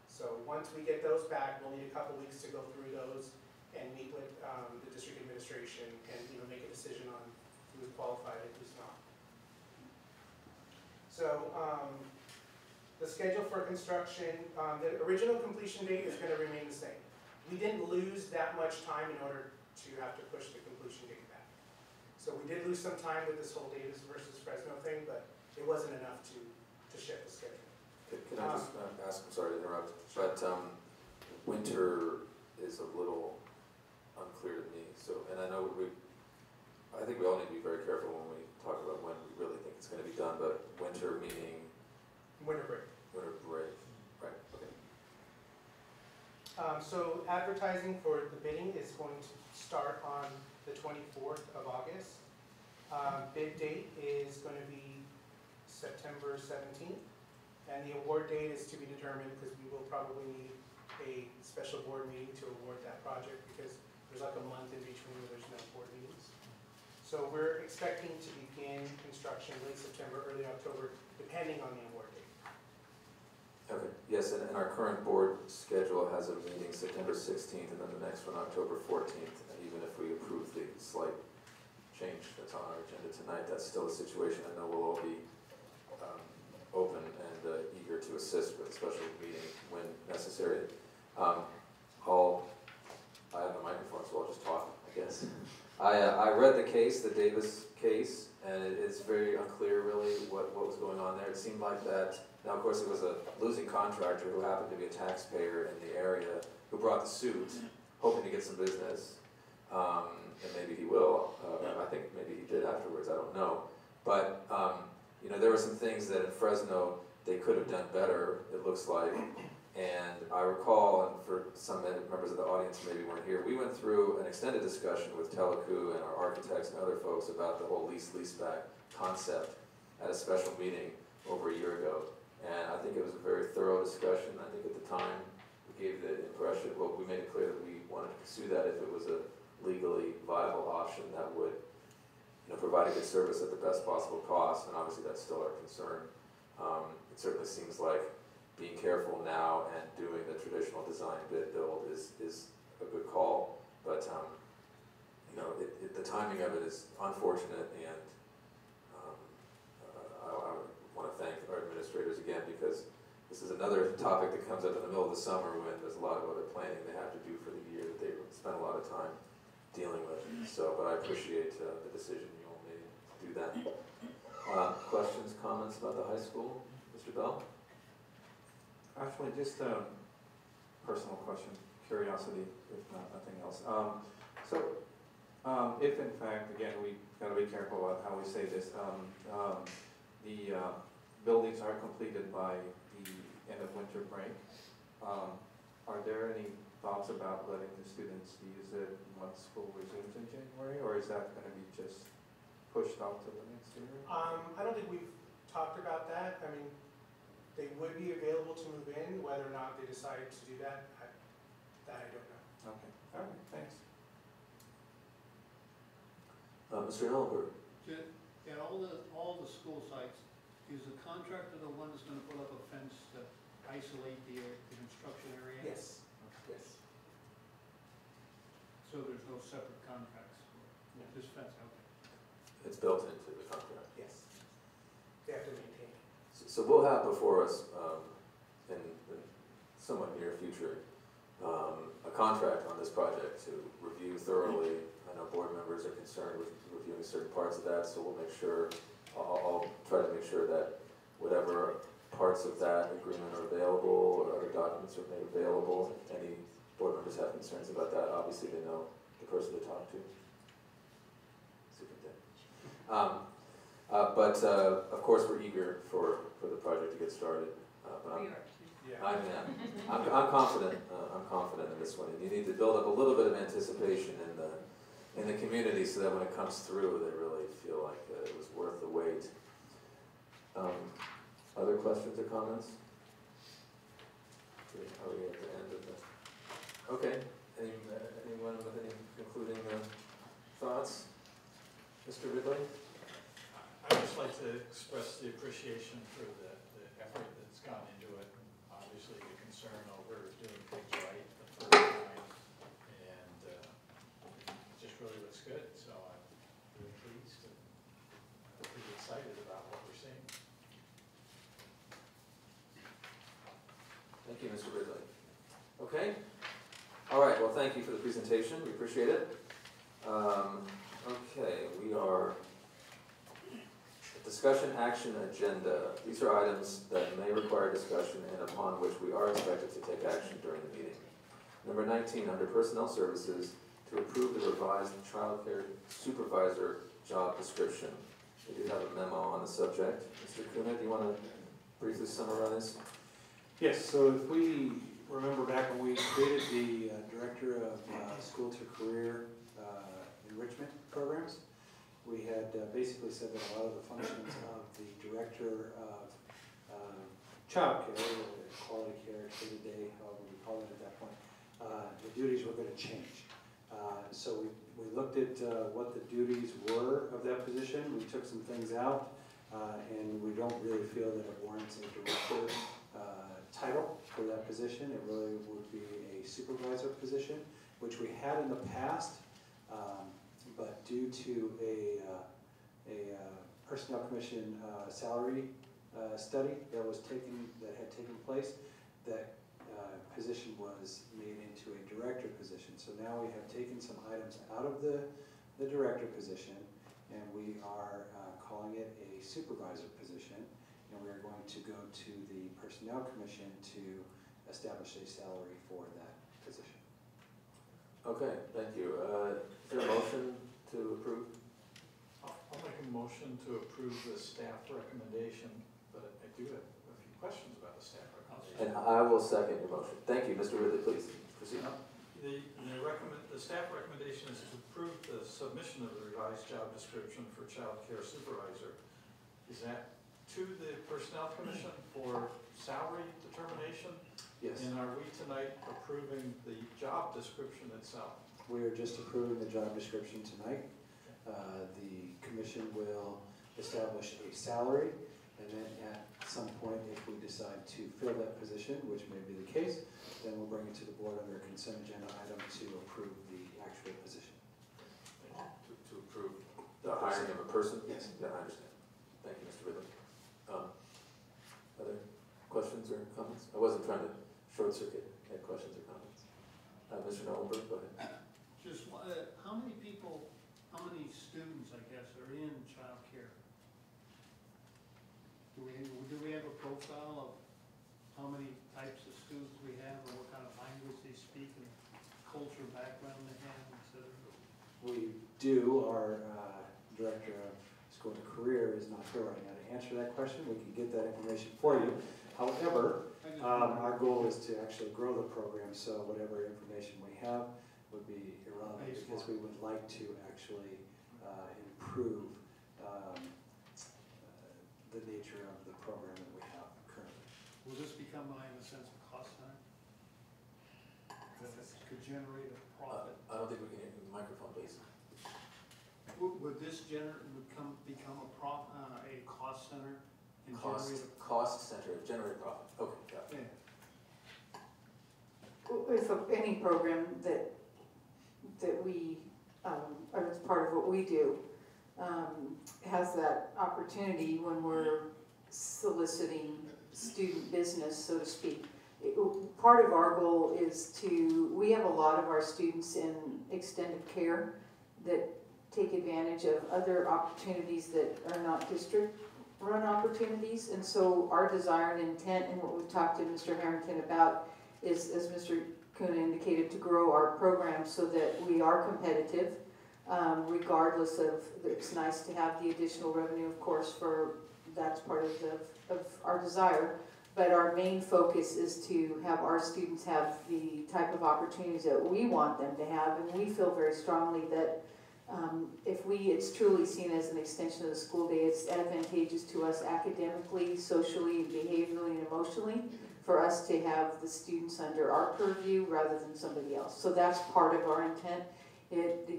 So once we get those back, we'll need a couple weeks to go through those and meet with the district administration and make a decision on who's qualified and who's not. So the schedule for construction, the original completion date is going to remain the same. We didn't lose that much time in order to have to push the completion date back. So we did lose some time with this whole Davis versus Fresno thing, but it wasn't enough to shift the schedule. Can I just ask, I'm sorry to interrupt, but winter is a little unclear to me. So, and I know I think we all need to be very careful when we talk about when we really think it's going to be done, but winter meaning? Winter break. Winter break, right, okay. So advertising for the bidding is going to start on the 24th of August. Bid date is going to be September 17th, and the award date is to be determined because we will probably need a special board meeting to award that project because there's like a month in between where there's no board meetings. So we're expecting to begin construction late September, early October, depending on the award date. Okay, yes, and our current board schedule has a meeting September 16th and then the next one October 14th. And even if we approve the slight change that's on our agenda tonight, that's still a situation I know we'll all be open and eager to assist with a special meeting when necessary. I have a microphone, so I'll just talk, I guess. I read the case, the Davis case, and it's very unclear really what was going on there. It seemed like that, now of course it was a losing contractor who happened to be a taxpayer in the area who brought the suit, hoping to get some business, and maybe he will. I think maybe he did afterwards, I don't know. But there were some things that in Fresno they could have done better, it looks like. And I recall, and for some members of the audience maybe weren't here, we went through an extended discussion with Telecu and our architects and other folks about the whole lease-back concept at a special meeting over a year ago. And I think it was a very thorough discussion. I think at the time, we gave the impression, well, we made it clear that we wanted to pursue that if it was a legally viable option that would, provide a good service at the best possible cost, and obviously that's still our concern. It certainly seems like being careful now and doing the traditional design bid build is a good call, but the timing of it is unfortunate, and I want to thank our administrators again, because this is another topic that comes up in the middle of the summer when there's a lot of other planning they have to do for the year that they spend a lot of time dealing with. So, but I appreciate the decision you all made to do that. Questions, comments about the high school? Mr. Bell? Actually, just a personal question, curiosity, if not nothing else. If in fact, again, we gotta be careful about how we say this, the buildings are completed by the end of winter break, are there any thoughts about letting the students use it once school resumes in January, or is that gonna be just pushed off to the next year? I don't think we've talked about that. I mean, they would be available to move in, whether or not they decide to do that, I don't know. Okay, all right, thanks. Mr. Ellenberg? At all the school sites, is the contractor the one that's gonna put up a fence to isolate the construction area? Yes, yes. So there's no separate contracts for this fence, okay. It's built into the contract. Yes. They have to maintain it. So we'll have before us, in the somewhat near future, a contract on this project to review thoroughly. I know board members are concerned with reviewing certain parts of that, so we'll make sure, I'll try to make sure that whatever parts of that agreement are available or other documents are made available. If any board members have concerns about that, obviously they know the person to talk to. Superintendent. But of course, we're eager for the project to get started. But I'm confident. I'm confident in this one. And you need to build up a little bit of anticipation in the community so that when it comes through, they really feel like it was worth the wait. Other questions or comments? Are we at the end of this? Okay. Anyone with any concluding thoughts? Mr. Ridley? I'd just like to express the appreciation for the effort that's gone into it. Obviously, the concern over doing things right the first time, and it just really looks good. So I'm really pleased and pretty excited about what we're seeing. Thank you, Mr. Ridley. Okay. All right. Well, thank you for the presentation. We appreciate it. Okay, we are discussion action agenda. These are items that may require discussion and upon which we are expected to take action during the meeting. Number 19, under Personnel Services, to approve the revised child care supervisor job description. We do have a memo on the subject. Mr. Kuna, do you want to briefly summarize? Yes, so if we remember back when we created the Director of School to Career Enrichment Programs, we had basically said that a lot of the functions of the Director of Child Care, or Quality Care, Care of the Day, however we call it at that point, the duties were going to change. So we looked at what the duties were of that position. We took some things out, and we don't really feel that it warrants a Director title for that position. It really would be a supervisor position, which we had in the past, but due to a Personnel Commission salary study that had taken place, that position was made into a Director position. So now we have taken some items out of the Director position, and we are calling it a supervisor position. And we are going to go to the Personnel Commission to establish a salary for that position. Okay, thank you. Is there a motion to approve? I'll make a motion to approve the staff recommendation, but I do have a few questions about the staff recommendation. And I will second your motion. Thank you, Mr. Ridley, please proceed. The staff recommendation is to approve the submission of the revised job description for child care supervisor. Is that to the Personnel Commission for salary determination? Yes, And are we tonight approving the job description itself? we are just approving the job description tonight. The commission will establish a salary, and then at some point, if we decide to fill that position, which may be the case, then we'll bring it to the board under a consent agenda item to approve the actual position. To approve the hiring of a person? Yes. Yeah, I understand. Thank you, Mr. Ridley. Other questions or comments? I wasn't trying to short circuit any questions or comments. Mr. Nolenberg, go ahead. Just, how many people, how many students, I guess, are in childcare? Do we have a profile of how many types of students we have, or what kind of language they speak, and culture background they have, et cetera? We do. Our director of school to career is not here right now to answer that question. We can get that information for you. However, our goal is to actually grow the program, so whatever information we have would be irrelevant, because we would like to actually improve the nature of the program that we have currently. Will this become, in a sense, a cost center? That could generate a profit? I don't think we can hear the microphone, please. Would this become a cost center and generate a? Cost center, generate profit. Okay, got it. Yeah. If any program that we, or it's part of what we do, has that opportunity when we're soliciting student business, so to speak. Part of our goal is we have a lot of our students in extended care that take advantage of other opportunities that are not district-run opportunities. And so our desire and intent, and what we've talked to Mr. Harrington about, is, as Mr. Kuna indicated, to grow our program so that we are competitive, regardless of, it's nice to have the additional revenue, of course, that's part of our desire. But our main focus is to have our students have the type of opportunities that we want them to have. And we feel very strongly that it's truly seen as an extension of the school day. It's advantageous to us academically, socially, behaviorally, and emotionally for us to have the students under our purview rather than somebody else. So that's part of our intent.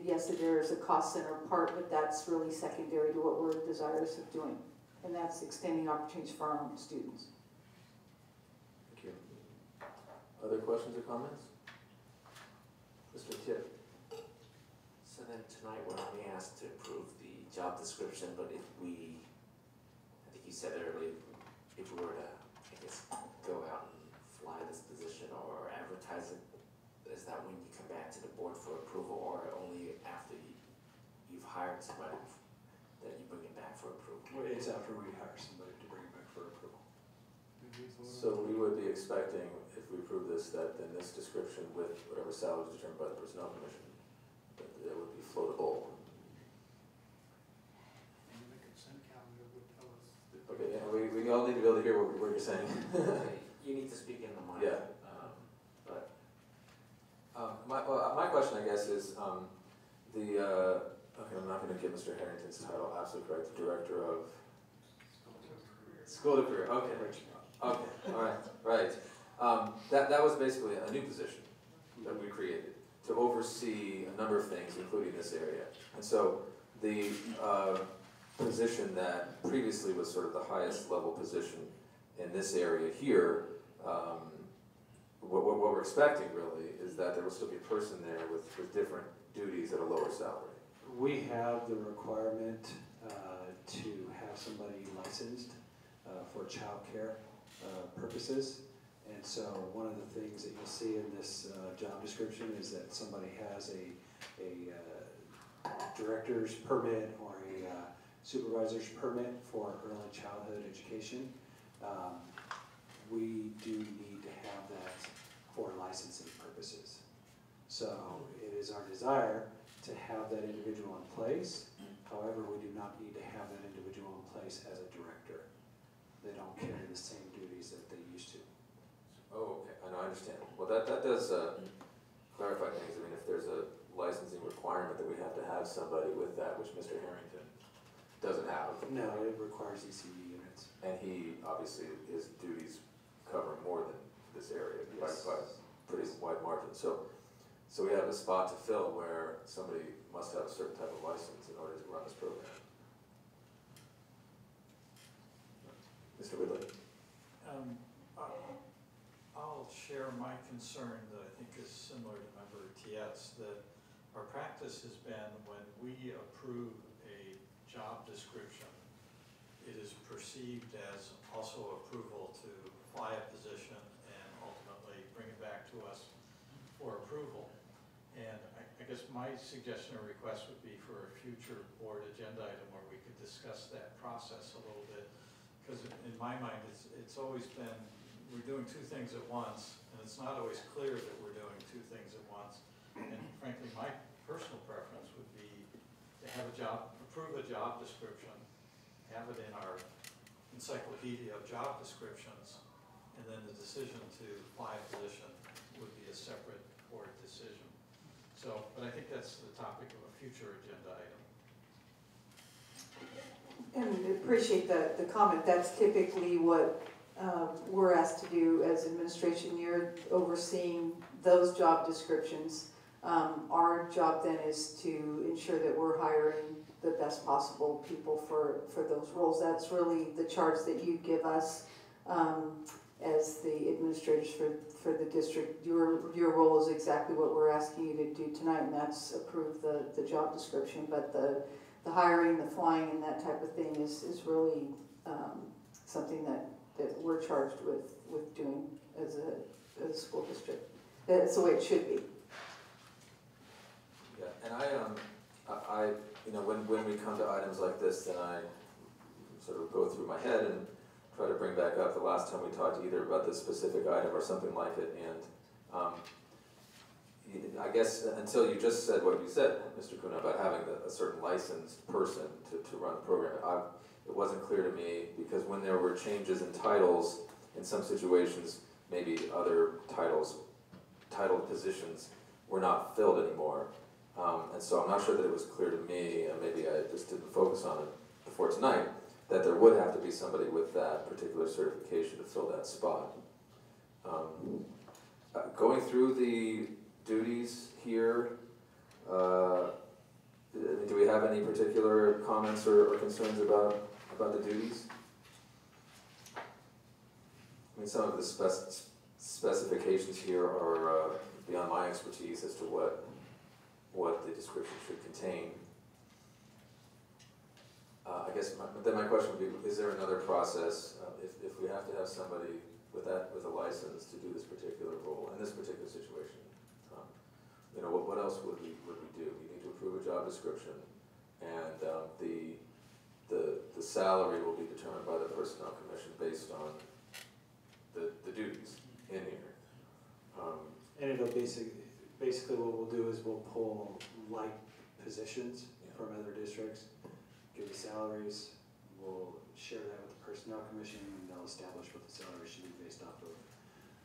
Yes, there is a cost center part, but that's really secondary to what we're desirous of doing. And that's extending opportunities for our own students. Thank you. Other questions or comments? Mr. Tip? So then tonight we're only asked to approve the job description, but if we, I think you said earlier, if we were to, I guess, go out and fly this position or advertise it, is that when you come back to the board for approval, or only after you've hired somebody that you bring it back for approval? It's after we hire somebody to bring it back for approval. So we would be expecting, if we approve this, that then this description with whatever salary is determined by the Personnel Commission, that it would be floatable. And the consent calendar would tell us. Okay, yeah, we all need to be able to hear what you're saying. You need to speak in the mic. Yeah. My question, I guess, is okay, I'm not going to give Mr. Harrington's title absolutely correct, the Director of School to Career. Okay, all right. That was basically a new position that we created to oversee a number of things, including this area. And so the position that previously was sort of the highest level position in this area here, what we're expecting really is that there will still be a person there with different duties at a lower salary. We have the requirement to have somebody licensed for childcare purposes. And so one of the things that you'll see in this job description is that somebody has a director's permit or a supervisor's permit for early childhood education. We do need to have that for licensing purposes. So it is our desire to have that individual in place. However, we do not need to have that individual in place as a director. They don't carry the same duties that they used to. Oh, okay, I understand. Well, that does clarify things. I mean, if there's a licensing requirement that we have to have somebody with that, which Mr. Harrington doesn't have. No, it requires ECE units. license. And he, obviously, his duties cover more than this area by Yes. a pretty wide margin. So we have a spot to fill where somebody must have a certain type of license in order to run this program. Mr. Whitley? I'll share my concern that I think is similar to Member Tietz, that our practice has been when we approve a job description, it is perceived as also approval to apply a position and ultimately bring it back to us for approval. And I guess my suggestion or request would be for a future board agenda item where we could discuss that process a little bit. Because in my mind, it's always been, we're doing two things at once, and it's not always clear that we're doing two things at once. And frankly, my personal preference would be to have approve a job description, have it in our encyclopedia of job descriptions, and then the decision to apply a position would be a separate board decision. So, but I think that's the topic of a future agenda item. And appreciate the comment. That's typically what we're asked to do as administration. You're overseeing those job descriptions. Our job then is to ensure that we're hiring the best possible people for those roles. That's really the charge that you give us as the administrators for the district. Your role is exactly what we're asking you to do tonight, and that's approve the job description. But the hiring, the flying, and that type of thing is really something that we're charged with doing as a school district. That's the way it should be. Yeah, and I you know, when we come to items like this, then I sort of go through my head and try to bring back up the last time we talked either about this specific item or something like it. And I guess until you just said what you said, Mr. Kuna, about having a certain licensed person to run the program, it wasn't clear to me, because when there were changes in titles, in some situations, maybe other titled positions were not filled anymore. And so I'm not sure that it was clear to me, and maybe I just didn't focus on it before tonight, that there would have to be somebody with that particular certification to fill that spot. Going through the duties here, do we have any particular comments or concerns about the duties? I mean, some of the specifications here are beyond my expertise as to what the description should contain. I guess then my question would be, is there another process, if we have to have somebody with a license to do this particular role, in this particular situation? You know, what else would we do? We need to approve a job description, and the salary will be determined by the Personnel Commission based on the duties in here. And it'll basically what we'll do is we'll pull like positions from other districts, give the salaries, we'll share that with the Personnel Commission, and they'll establish what the salary should be based off of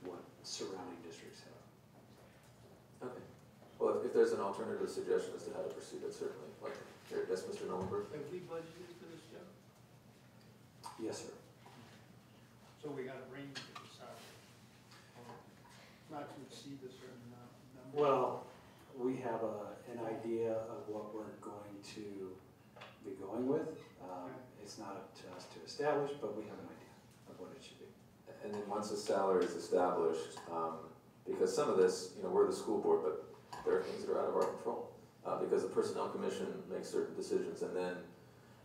what surrounding districts have. Okay. Well, if there's an alternative suggestion as to how to proceed, I'd certainly like to hear it. Yes, Mr. Nolenberg? Have we budgeted for this job? Yes, sir. So we got a range of the salary, or not to exceed a certain number? Well, we have an idea of what we're going to be going with. It's not up to us to establish, but we have an idea of what it should be. And then once a salary is established, because some of this, you know, we're the school board, but there are things that are out of our control. Because the Personnel Commission makes certain decisions, and then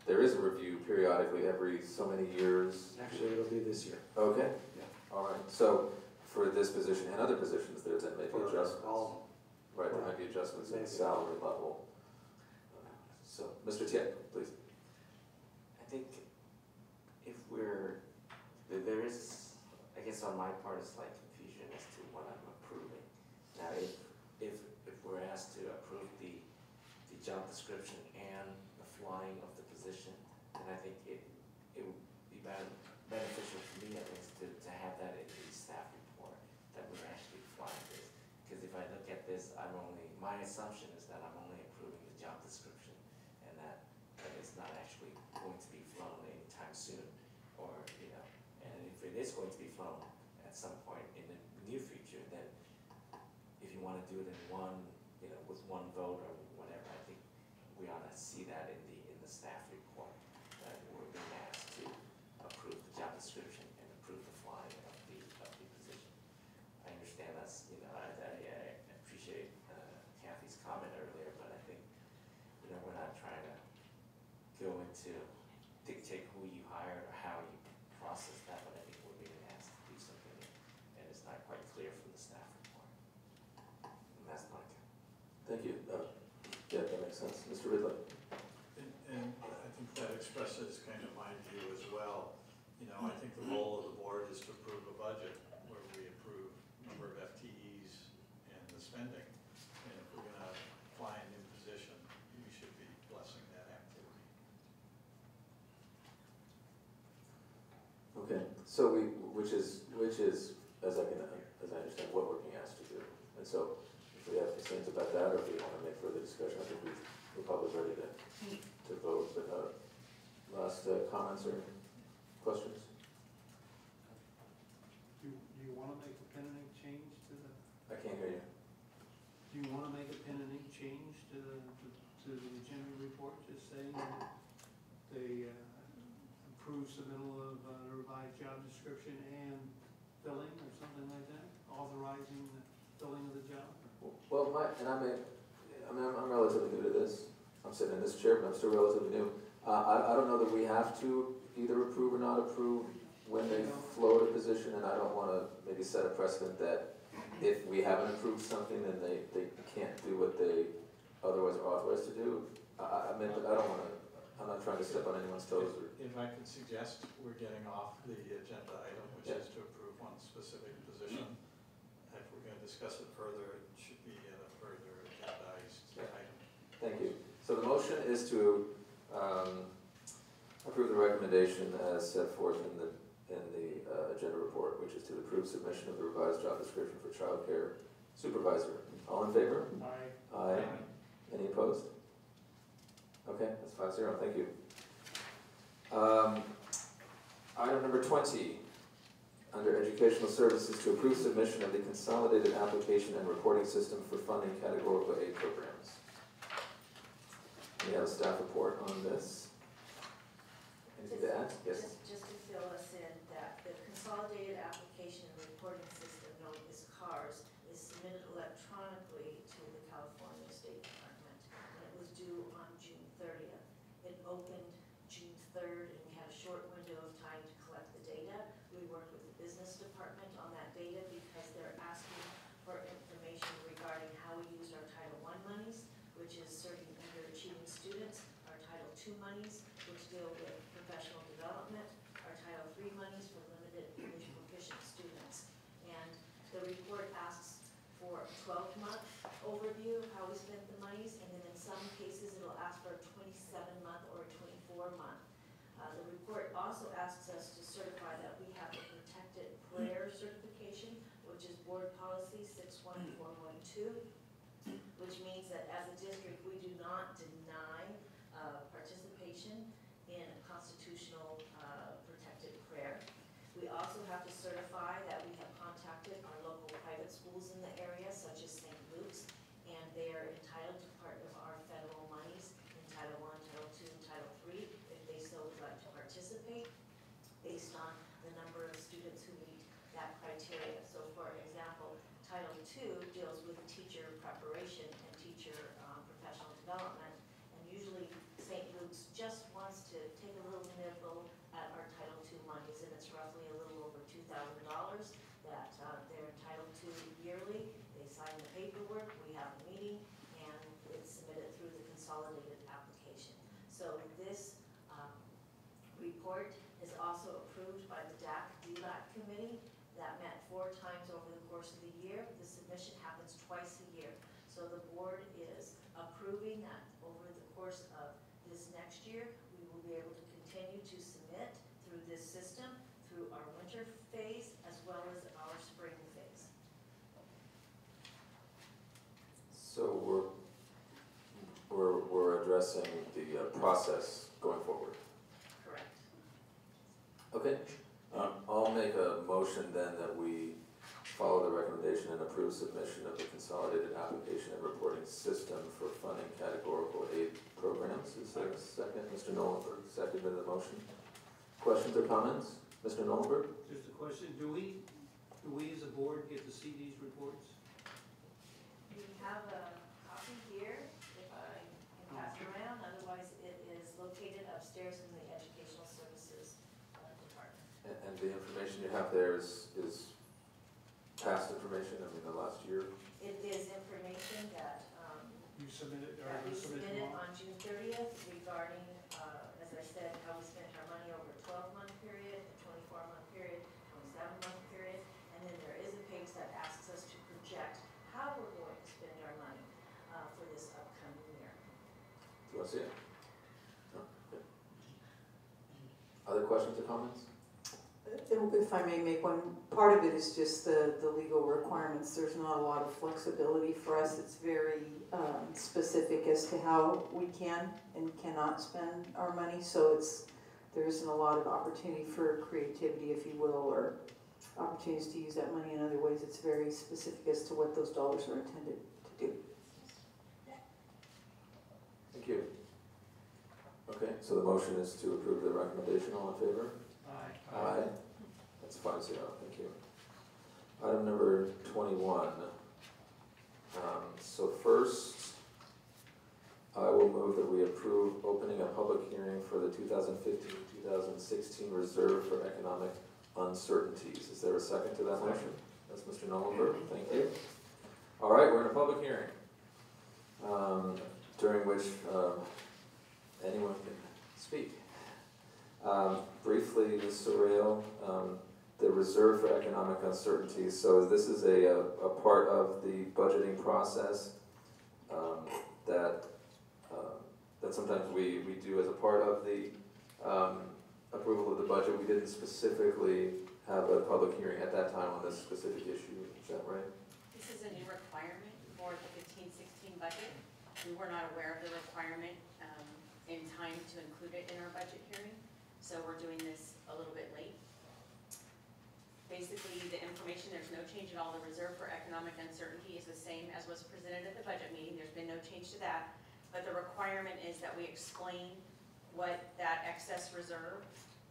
there is a review periodically every so many years. Actually, it'll be this year. Okay. Yeah. All right. So for this position and other positions, there then may be For adjustments. all. Right, there might be adjustments in Maybe. salary level. So, Mr. Tiet, please. I think if there is, I guess on my part, it's like confusion as to what I'm approving. Now, if we're asked to approve the job description and the flying of the position, then I think it would be beneficial for me at least to have that in the staff report, that we're actually flying this. Because if I look at this, my assumption is that I'm only approving the job description, and that it's not actually going to be flown anytime soon, or it's going to be flown at some point in the near future, then if you wanna do it in one, with one vote or whatever, I think we ought to see that in the staff report, that we're being asked to approve the job description and approve the flying of the position. I understand that's, I appreciate Kathy's comment earlier, but I think, we're not trying to go into dictate who you hired or how you process that, but I think we're being asked to do something, and it's not quite clear from the staff report. And that's my comment. Thank you. Yeah, that makes sense. Mr. Ridley? And I think that expresses kind of my view as well. I think the role of the board is to approve a budget where we approve number of FTEs and the spending. And if we're gonna fly a new position, we should be blessing that activity. Okay, so which is, as I understand, what we're being asked to do. And so, if we have concerns about that, or if we want to make further discussion, I think we're probably ready to vote. But last comments or questions? Do you want to make a pen and ink change to the, I can't hear you. do you want to make a pen and ink change to the agenda report, just saying that they approve submittal of a revised job description and filling or something like that? Authorizing the filling of the job? Well, I'm relatively new to this. I'm sitting in this chair, but I'm still relatively new. I don't know that we have to either approve or not approve when they float a position, and I don't want to maybe set a precedent that if we haven't approved something, then they can't do what they otherwise are authorized to do. I'm not trying to step on anyone's toes. If I could suggest, we're getting off the agenda item, which is to approve one specific position. If we're gonna discuss it further, it should be at a further agendized item. Thank you. So the motion is to approve the recommendation as set forth in the agenda report, which is to approve submission of the revised job description for child care supervisor. All in favor? Aye. Aye. Any opposed? Okay, that's 5-0, thank you. Item number 20, under educational services, to approve submission of the consolidated application and reporting system for funding categorical A programs. We have a staff report on this. Anything to add? Yes. Just to fill us in, that the consolidated application and reporting system, known as CARS, is submitted electronically to the California State Department, and it was due on June 30th. It opened June 3rd, and we had a short window of time to collect the data. We worked with the business department on that data because they're asking for information regarding how we use our Title I monies, which is serving underachieving students, our Title II monies, which deal with professional development, our Title III monies for limited English proficient students. And the report asks for a 12-month overview of how we spent the monies, and then in some cases, it'll ask for a 27-month or a 24-month. The report also asks us to certify that we have a protected prayer certification, which is Board Policy 61412, which means that as a district, we do not deny participation in constitutional protected prayer. We also have to certify that we have contacted our local private schools in the area, such as St. Luke's, and they are entitled to part of our federal monies in Title I, Title II, and Title III, if they so would like to participate, based on the number of students who meet that criteria. So for example, Title II deals with teacher preparation and teacher professional development, and usually St. Luke's just wants to take a little nibble at our Title II monies, and it's roughly a little over $2,000 that they're entitled to yearly. They sign the paperwork, we have a meeting, and it's submitted through the consolidated application. So this report is also approved by the DAC-DLAC committee that met 4 times over the course of the year. The submission happens twice a year. So the board is approving that over the course of this next year, we will be able to continue to submit through this system, through our winter phase, as well as our spring phase. So we're addressing the process going forward. Correct. Okay, I'll make a approve submission of the consolidated application and reporting system for funding categorical aid programs. Is there a second? Mr. Nolenberg seconded the motion. Questions or comments? Mr. Nolenberg? Just a question, do we as a board get to see these reports? We have a copy here, if I can pass it around, otherwise it is located upstairs in the Educational Services Department. And the information you have there is past information, I mean, the last year? It is information that, You submitted, or that we you submitted submitted them all? on June 30th regarding, as I said, how we spent our money over a 12-month period, a 24-month period, 27-month period, and then there is a page that asks us to project how we're going to spend our money for this upcoming year. Do you want to see it? No? Okay. Other questions or comments? If I may make one, part of it is just the legal requirements. There's not a lot of flexibility for us. It's very specific as to how we can and cannot spend our money. So there isn't a lot of opportunity for creativity, if you will, or opportunities to use that money in other ways. It's very specific as to what those dollars are intended to do. Thank you. Okay, so the motion is to approve the recommendation. All in favor? Aye. Aye. That's 5-0, thank you. Item number 21. So first, I will move that we approve opening a public hearing for the 2015-2016 Reserve for Economic Uncertainties. Is there a second to that motion? That's Mr. Nolenberg, thank you. All right, we're in a public hearing, during which anyone can speak. Briefly, Ms. Sorrell, the Reserve for Economic Uncertainties. So this is a part of the budgeting process that sometimes we do as a part of the approval of the budget. We didn't specifically have a public hearing at that time on this specific issue. Is that right? This is a new requirement for the 15-16 budget. We were not aware of the requirement in time to include it in our budget hearing, so we're doing this a little bit late. Basically, the information, there's no change at all. The Reserve for Economic Uncertainty is the same as was presented at the budget meeting. There's been no change to that. But the requirement is that we explain what that excess reserve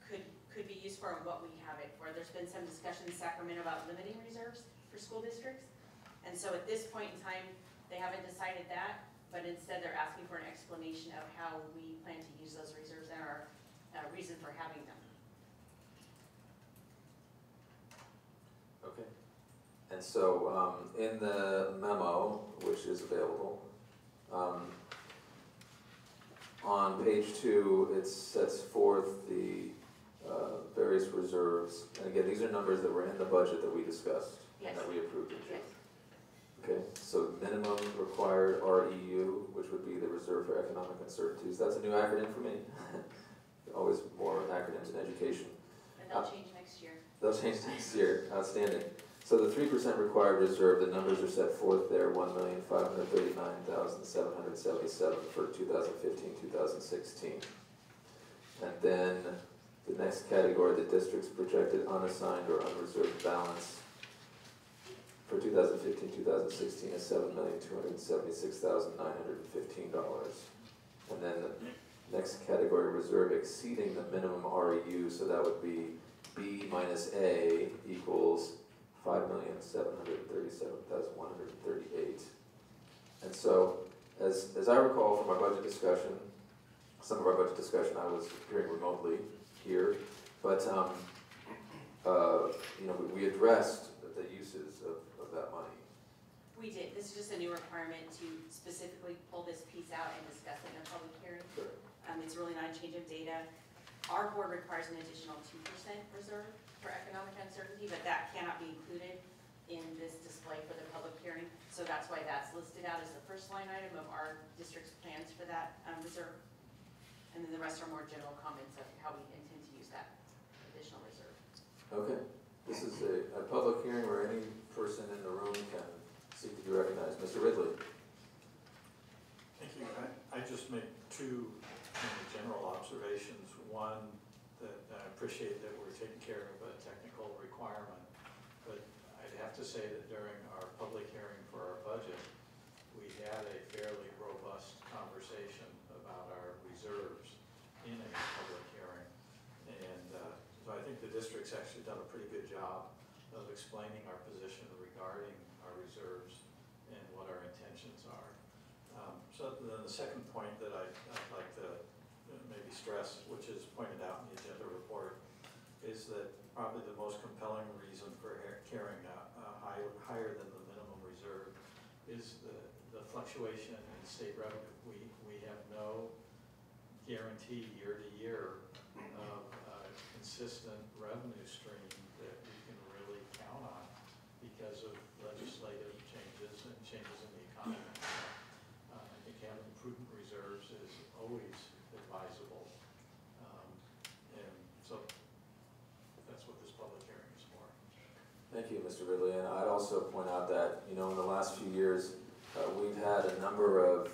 could be used for and what we have it for. There's been some discussion in Sacramento about limiting reserves for school districts. And so at this point in time, they haven't decided that, but instead they're asking for an explanation of how we plan to use those reserves and our reason for having them. Okay. And so in the memo, which is available, on page 2, it sets forth the various reserves. And again, these are numbers that were in the budget that we discussed and that we approved in June. Yes. Okay, so minimum required REU, which would be the Reserve for Economic Uncertainties. That's a new acronym for me. Always more acronyms in education. And they'll change next year. They'll change next year. Outstanding. So the 3% required reserve, the numbers are set forth there, $1,539,777 for 2015-2016. And then the next category, the district's projected unassigned or unreserved balance for 2015-2016 is $7,276,915. And then the next category, reserve exceeding the minimum REU, so that would be B minus A equals $5,737,138. And so, as I recall from our budget discussion, some of our budget discussion I was hearing remotely here, but we addressed the uses of that money. We did. This is just a new requirement to specifically pull this piece out and discuss it in a public hearing. Sure. It's really not a change of data. Our board requires an additional 2% reserve for economic uncertainty, but that cannot be included in this display for the public hearing. So that's why that's listed out as the first line item of our district's plans for that reserve. And then the rest are more general comments of how we intend to use that additional reserve. Okay. This is a public hearing where any person in the room can seek to be recognized. Mr. Ridley. Thank you. I just make two general observations. One, that I appreciate that we're taking care of a technical requirement, but I'd have to say that during our public district's actually done a pretty good job of explaining our position regarding our reserves and what our intentions are. So then the second point that I'd like to maybe stress, which is pointed out in the agenda report, is that probably the most compelling reason for carrying higher than the minimum reserve is the fluctuation in state revenue. We have no guarantee year to year of a consistent revenue stream that we can really count on because of legislative changes and changes in the economy. I think having prudent reserves is always advisable. And so that's what this public hearing is for. Thank you, Mr. Ridley, and I'd also point out that, in the last few years, we've had a number of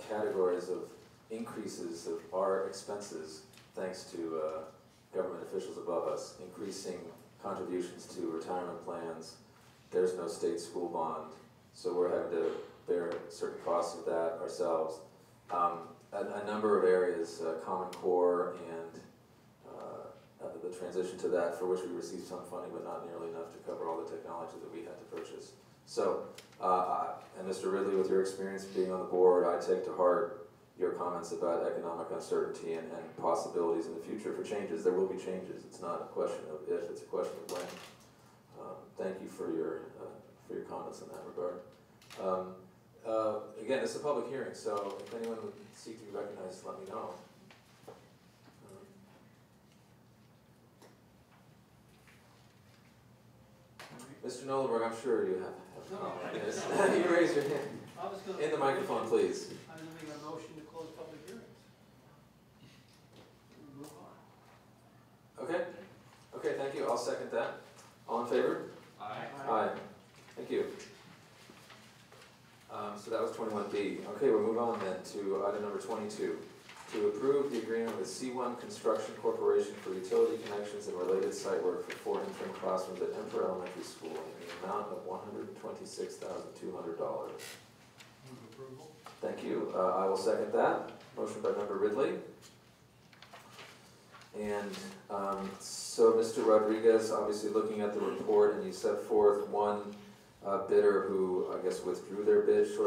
categories of increases of our expenses, thanks to government officials above us, increasing contributions to retirement plans. There's no state school bond, so we're having to bear certain costs of that ourselves. A number of areas, Common Core and the transition to that, for which we received some funding, but not nearly enough to cover all the technology that we had to purchase. So, and Mr. Ridley, with your experience being on the board, I take to heart your comments about economic uncertainty and possibilities in the future for changes. There will be changes. It's not a question of if, it's a question of when. Thank you for your comments in that regard. Again, it's a public hearing, so if anyone would seek to be recognized, let me know. Mr. Nolenberg, I'm sure you have a comment. Yes. You raise your hand. I was gonna. In the microphone, please. I'm gonna make a motion to close public hearings. Move on. Okay. Okay, thank you. I'll second that. All in favor? Aye. Aye. Thank you. So that was 21B. Okay, we'll move on then to item number 22. To approve the agreement with C1 Construction Corporation for utility connections and related site work for 4 interim classrooms at Emperor Elementary School in the amount of $126,200. Move approval. Thank you. I will second that. Motion by member Ridley. And so Mr. Rodriguez, obviously looking at the report, and you set forth one bidder who, I guess, withdrew their bid shortly